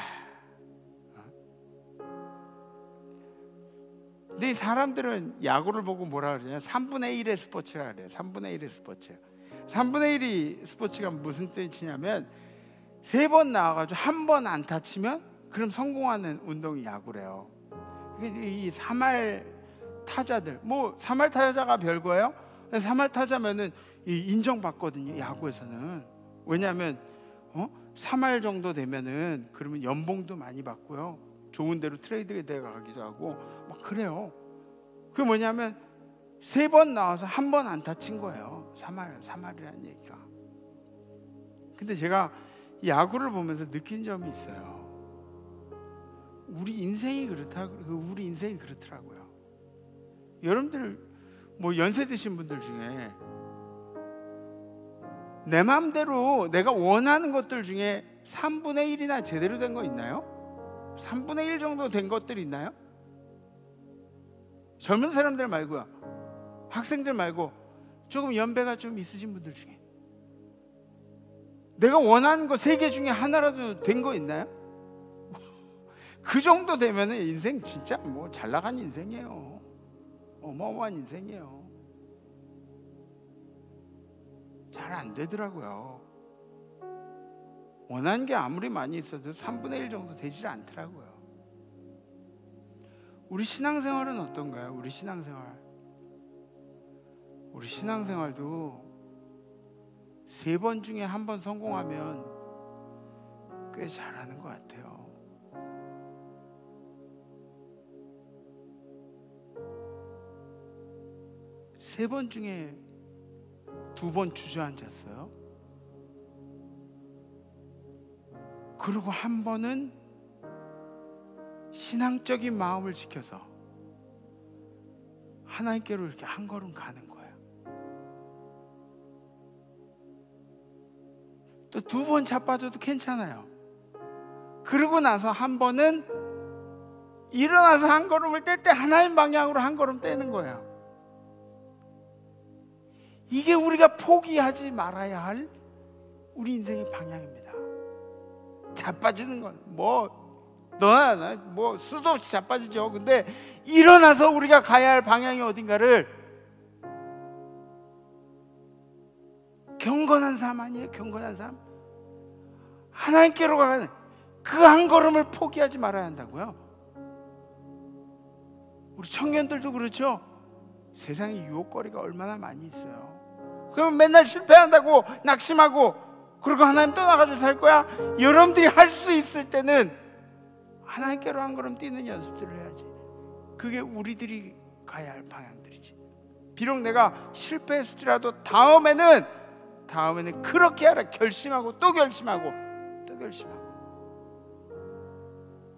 근데 이 사람들은 야구를 보고 뭐라 그러냐, 3분의 1의 스포츠라 그래요. 3분의 1의 스포츠. 3분의 1이 스포츠가 무슨 뜻이냐면, 3번 나와가지고 한 번 안타 치면 그럼 성공하는 운동이 야구래요. 이 3할 타자들, 뭐 3할 타자가 별거예요? 3할 타자면은 인정받거든요, 야구에서는. 왜냐하면 3할 정도 되면은 그러면 연봉도 많이 받고요, 좋은 데로 트레이드가 돼 가기도 하고 막 그래요. 그게 뭐냐면 3번 나와서 한 번 안타 친 거예요. 3할이라는 얘기가. 근데 제가 야구를 보면서 느낀 점이 있어요. 우리 인생이 그렇더라고요. 여러분들 뭐 연세 드신 분들 중에 내 마음대로 내가 원하는 것들 중에 3분의 1이나 제대로 된 거 있나요? 3분의 1 정도 된 것들 있나요? 젊은 사람들 말고요, 학생들 말고 조금 연배가 좀 있으신 분들 중에 내가 원하는 거 3개 중에 하나라도 된 거 있나요? 그 정도 되면 인생 진짜 뭐 잘 나간 인생이에요. 어마어마한 인생이에요. 잘 안 되더라고요. 원하는 게 아무리 많이 있어도 3분의 1 정도 되질 않더라고요. 우리 신앙생활은 어떤가요? 우리 신앙생활도 3번 중에 1번 성공하면 꽤 잘하는 것 같아요. 세 번 중에 2번 주저앉았어요. 그리고 한 번은 신앙적인 마음을 지켜서 하나님께로 이렇게 한 걸음 가는 거예요. 또 2번 자빠져도 괜찮아요. 그러고 나서 한 번은 일어나서 한 걸음을 뗄 때 하나님 방향으로 한 걸음 떼는 거예요. 이게 우리가 포기하지 말아야 할 우리 인생의 방향입니다. 자빠지는 건 너나 나 수도 없이 자빠지죠. 근데 일어나서 우리가 가야 할 방향이 어딘가를, 경건한 삶 아니에요? 경건한 삶. 하나님께로 가는 그 한 걸음을 포기하지 말아야 한다고요. 우리 청년들도 그렇죠. 세상에 유혹거리가 얼마나 많이 있어요. 그럼 맨날 실패한다고 낙심하고 그리고 하나님 떠나가지고 살 거야? 여러분들이 할 수 있을 때는 하나님께로 한 걸음 뛰는 연습들을 해야지. 그게 우리들이 가야 할 방향들이지. 비록 내가 실패했을지라도 다음에는 그렇게 하라. 결심하고 또 결심하고 또 결심하고.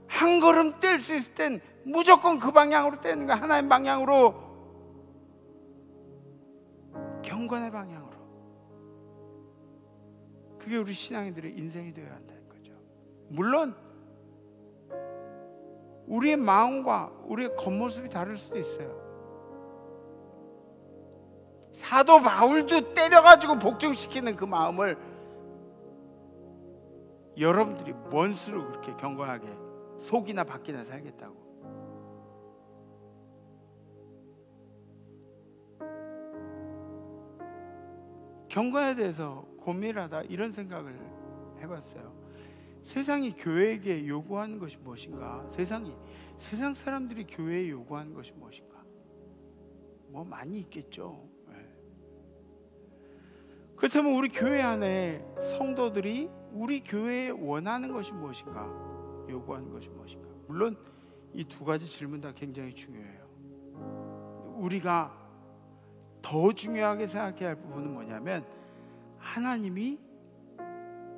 한 걸음 뗄 수 있을 땐 무조건 그 방향으로 떼는 거야. 하나님 방향으로, 경건의 방향으로. 그게 우리 신앙인들의 인생이 되어야 한다는 거죠. 물론 우리의 마음과 우리의 겉모습이 다를 수도 있어요. 사도 바울도 때려가지고 복종시키는 그 마음을 여러분들이 뭔 수로 그렇게 경건하게 속이나 밖이나 살겠다고. 경건에 대해서 고민하다 이런 생각을 해봤어요. 세상이 교회에게 요구하는 것이 무엇인가? 세상 사람들이 교회에 요구하는 것이 무엇인가? 뭐 많이 있겠죠. 그렇다면 우리 교회 안에 성도들이 우리 교회에 원하는 것이 무엇인가? 요구하는 것이 무엇인가? 물론 이 2가지 질문 다 굉장히 중요해요. 우리가 더 중요하게 생각해야 할 부분은 뭐냐면, 하나님이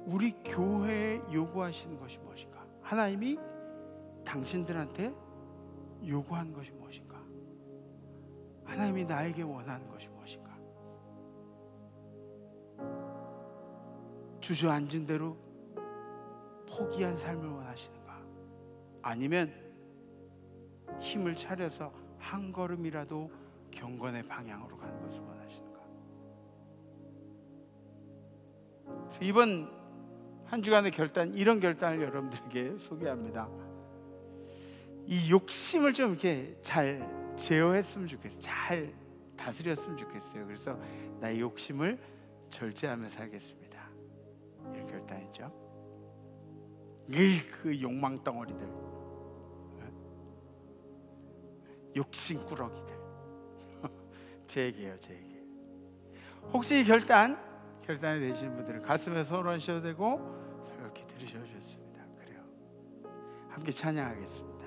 우리 교회에 요구하시는 것이 무엇인가? 하나님이 당신들한테 요구한 것이 무엇인가? 하나님이 나에게 원하는 것이 무엇인가? 주저앉은 대로 포기한 삶을 원하시는가? 아니면 힘을 차려서 한 걸음이라도 경건의 방향으로 가는 것을 원하시는가? 그래서 이번 한 주간의 결단, 이런 결단을 여러분들에게 소개합니다. 이 욕심을 좀 이렇게 잘 제어했으면 좋겠어요. 잘 다스렸으면 좋겠어요. 그래서 나의 욕심을 절제하며 살겠습니다. 이런 결단이죠. 그 욕망 덩어리들, 욕심꾸러기들, 제게요, 제게. 혹시 이 결단에 되시는 분들은 가슴에 손을 얹으셔도 되고 이렇게 들으셔도 좋습니다. 그래요. 함께 찬양하겠습니다.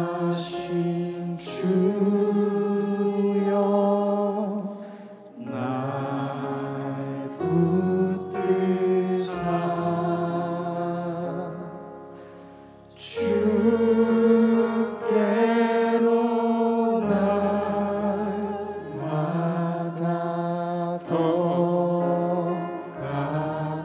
귀하신 주여 날 붙드사 주께로 날마다 더 가까이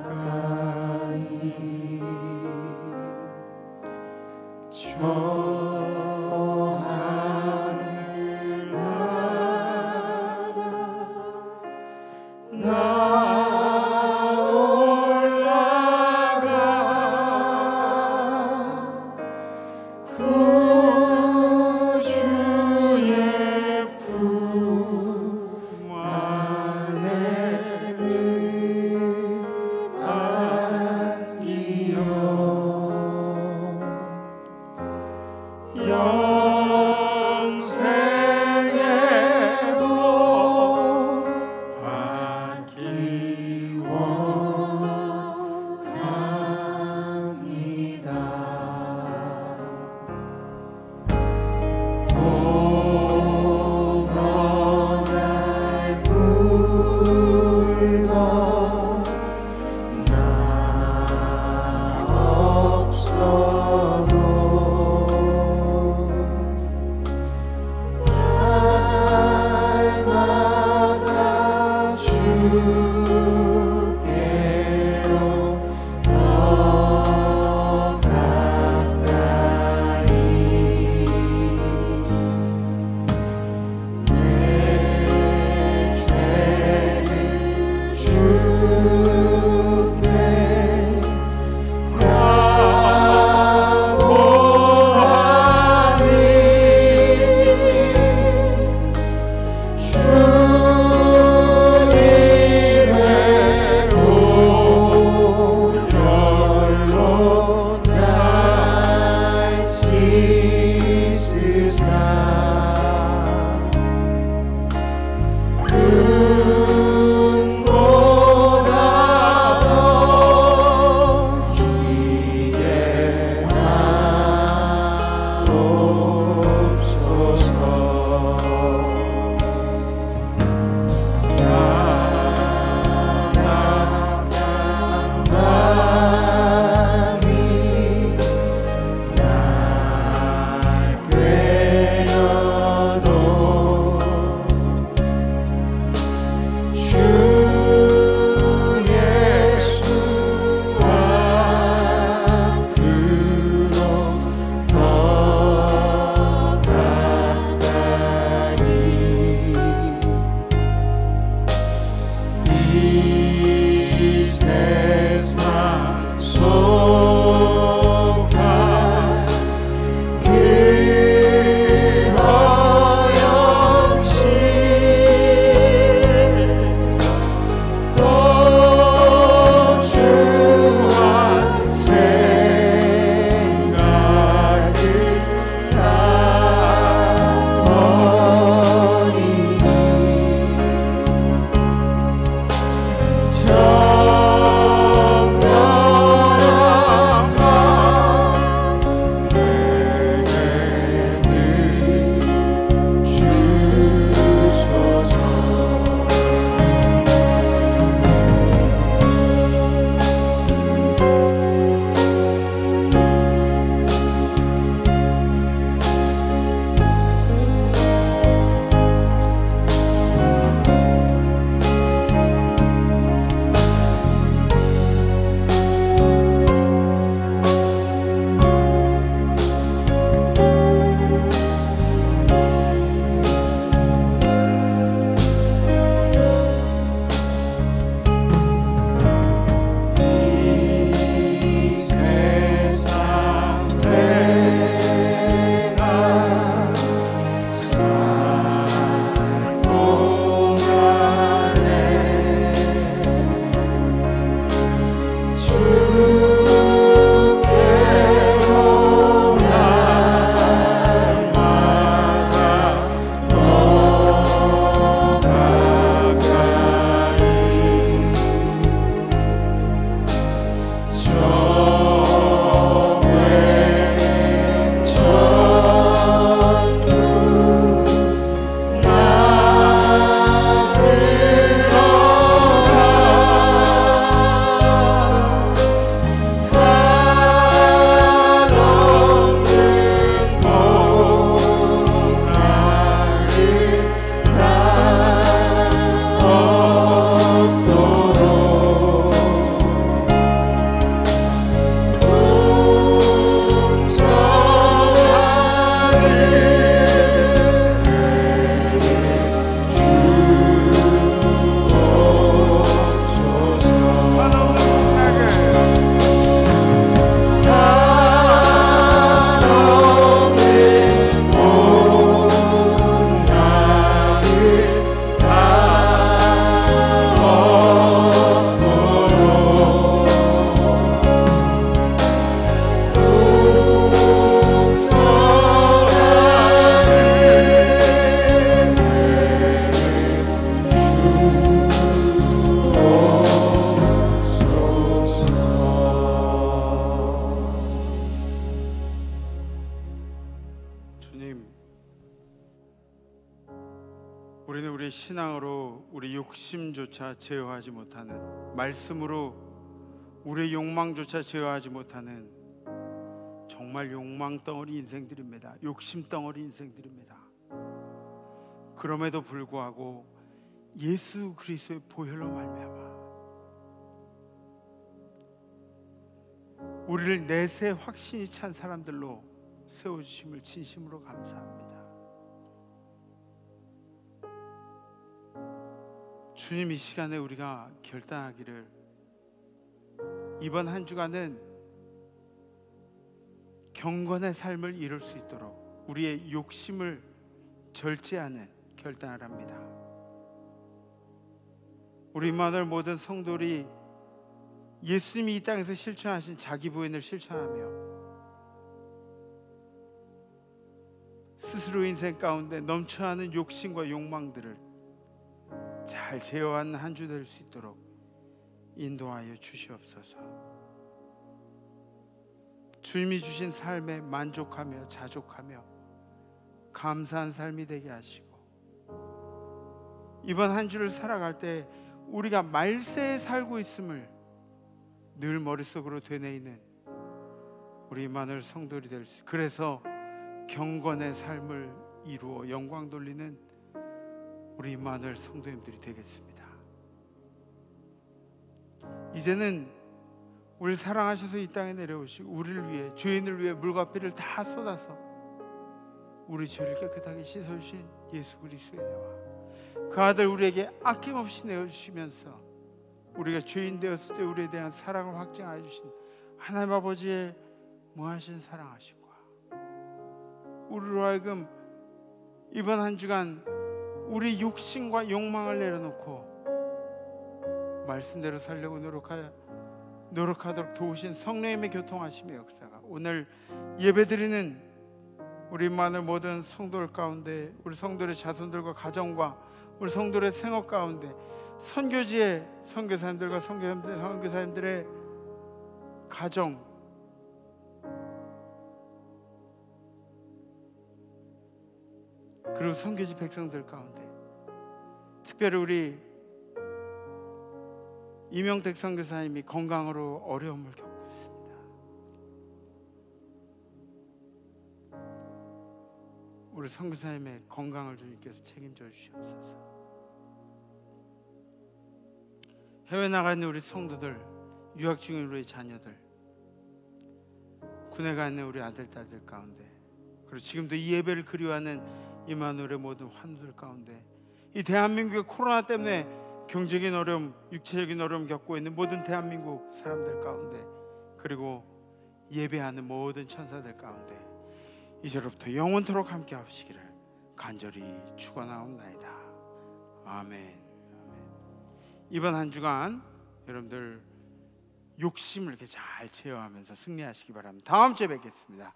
우리는 우리 신앙으로 우리 욕심조차 제어하지 못하는, 말씀으로 우리의 욕망조차 제어하지 못하는 정말 욕망 덩어리 인생들입니다. 욕심 덩어리 인생들입니다. 그럼에도 불구하고 예수 그리스도의 보혈로 말미암아 우리를 내세 확신이 찬 사람들로 세워주심을 진심으로 감사합니다. 주님, 이 시간에 우리가 결단하기를, 이번 한 주간은 경건의 삶을 이룰 수 있도록 우리의 욕심을 절제하는 결단을 합니다. 우리 임마누엘 모든 성도들이 예수님이 이 땅에서 실천하신 자기 부인을 실천하며 스스로 인생 가운데 넘쳐나는 욕심과 욕망들을 잘 제어하는 한 주 될 수 있도록 인도하여 주시옵소서. 주님이 주신 삶에 만족하며 자족하며 감사한 삶이 되게 하시고, 이번 한 주를 살아갈 때 우리가 말세에 살고 있음을 늘 머릿속으로 되뇌이는 우리 임마누엘 성도들이 될 수, 그래서 경건의 삶을 이루어 영광 돌리는 우리 임마누엘 성도님들이 되겠습니다. 이제는 우리를 사랑하셔서 이 땅에 내려오시고 우리를 위해, 죄인을 위해 물과 피를 다 쏟아서 우리 죄를 깨끗하게 씻어주신 예수 그리스도의 내와 그 아들 우리에게 아낌없이 내어주시면서 우리가 죄인 되었을 때 우리에 대한 사랑을 확증하여 주신 하나님 아버지의 무하신 사랑하심과 우리로 하여금 이번 한 주간 우리 욕심과 욕망을 내려놓고 말씀대로 살려고 노력하도록 도우신 성령님의 교통하심의 역사가 오늘 예배드리는 우리 임마누엘 모든 성도들 가운데, 우리 성도들의 자손들과 가정과 우리 성도들의 생업 가운데, 선교지의 선교사님들과 선교사님들의 가정, 그리고 선교지 백성들 가운데 특별히 우리 이명택 선교사님이 건강으로 어려움을 겪고 있습니다. 우리 선교사님의 건강을 주님께서 책임져 주시옵소서. 해외 나가 있는 우리 성도들, 유학 중인 우리 자녀들, 군에 가 있는 우리 아들, 딸들 가운데, 그리고 지금도 이 예배를 그리워하는 임마누엘의 모든 환우들 가운데, 이 대한민국의 코로나 때문에 경제적인 어려움, 육체적인 어려움 겪고 있는 모든 대한민국 사람들 가운데, 그리고 예배하는 모든 천사들 가운데 이제로부터 영원토록 함께 하시기를 간절히 축원하옵나이다. 아멘. 이번 한 주간 여러분들 욕심을 이렇게 잘 제어하면서 승리하시기 바랍니다. 다음 주에 뵙겠습니다.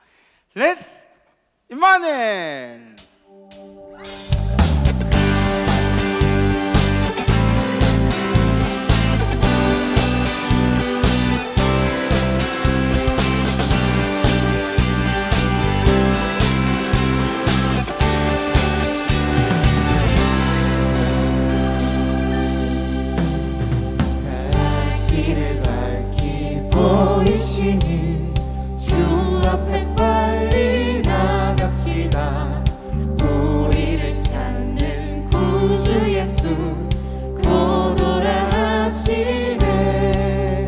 렛츠 임마누엘. 보이시니 주 앞에 빨리 나갑시다. 우리를 찾는 구주 예수 곧 오라 하시네.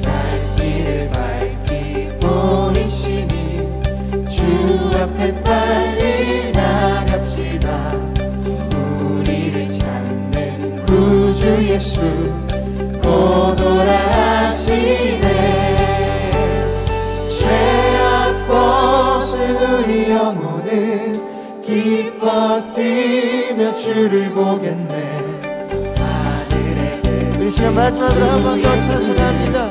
갈 길을 밝히 보이시니 주 앞에 빨리 나갑시다. 우리를 찾는 구주 예수 곧 오라 하시네. 죄악 벗은 우리 영혼은 기뻐 뛰며 주를 보겠네. 이 시간 마지막으로 한 번 더 찬송합니다.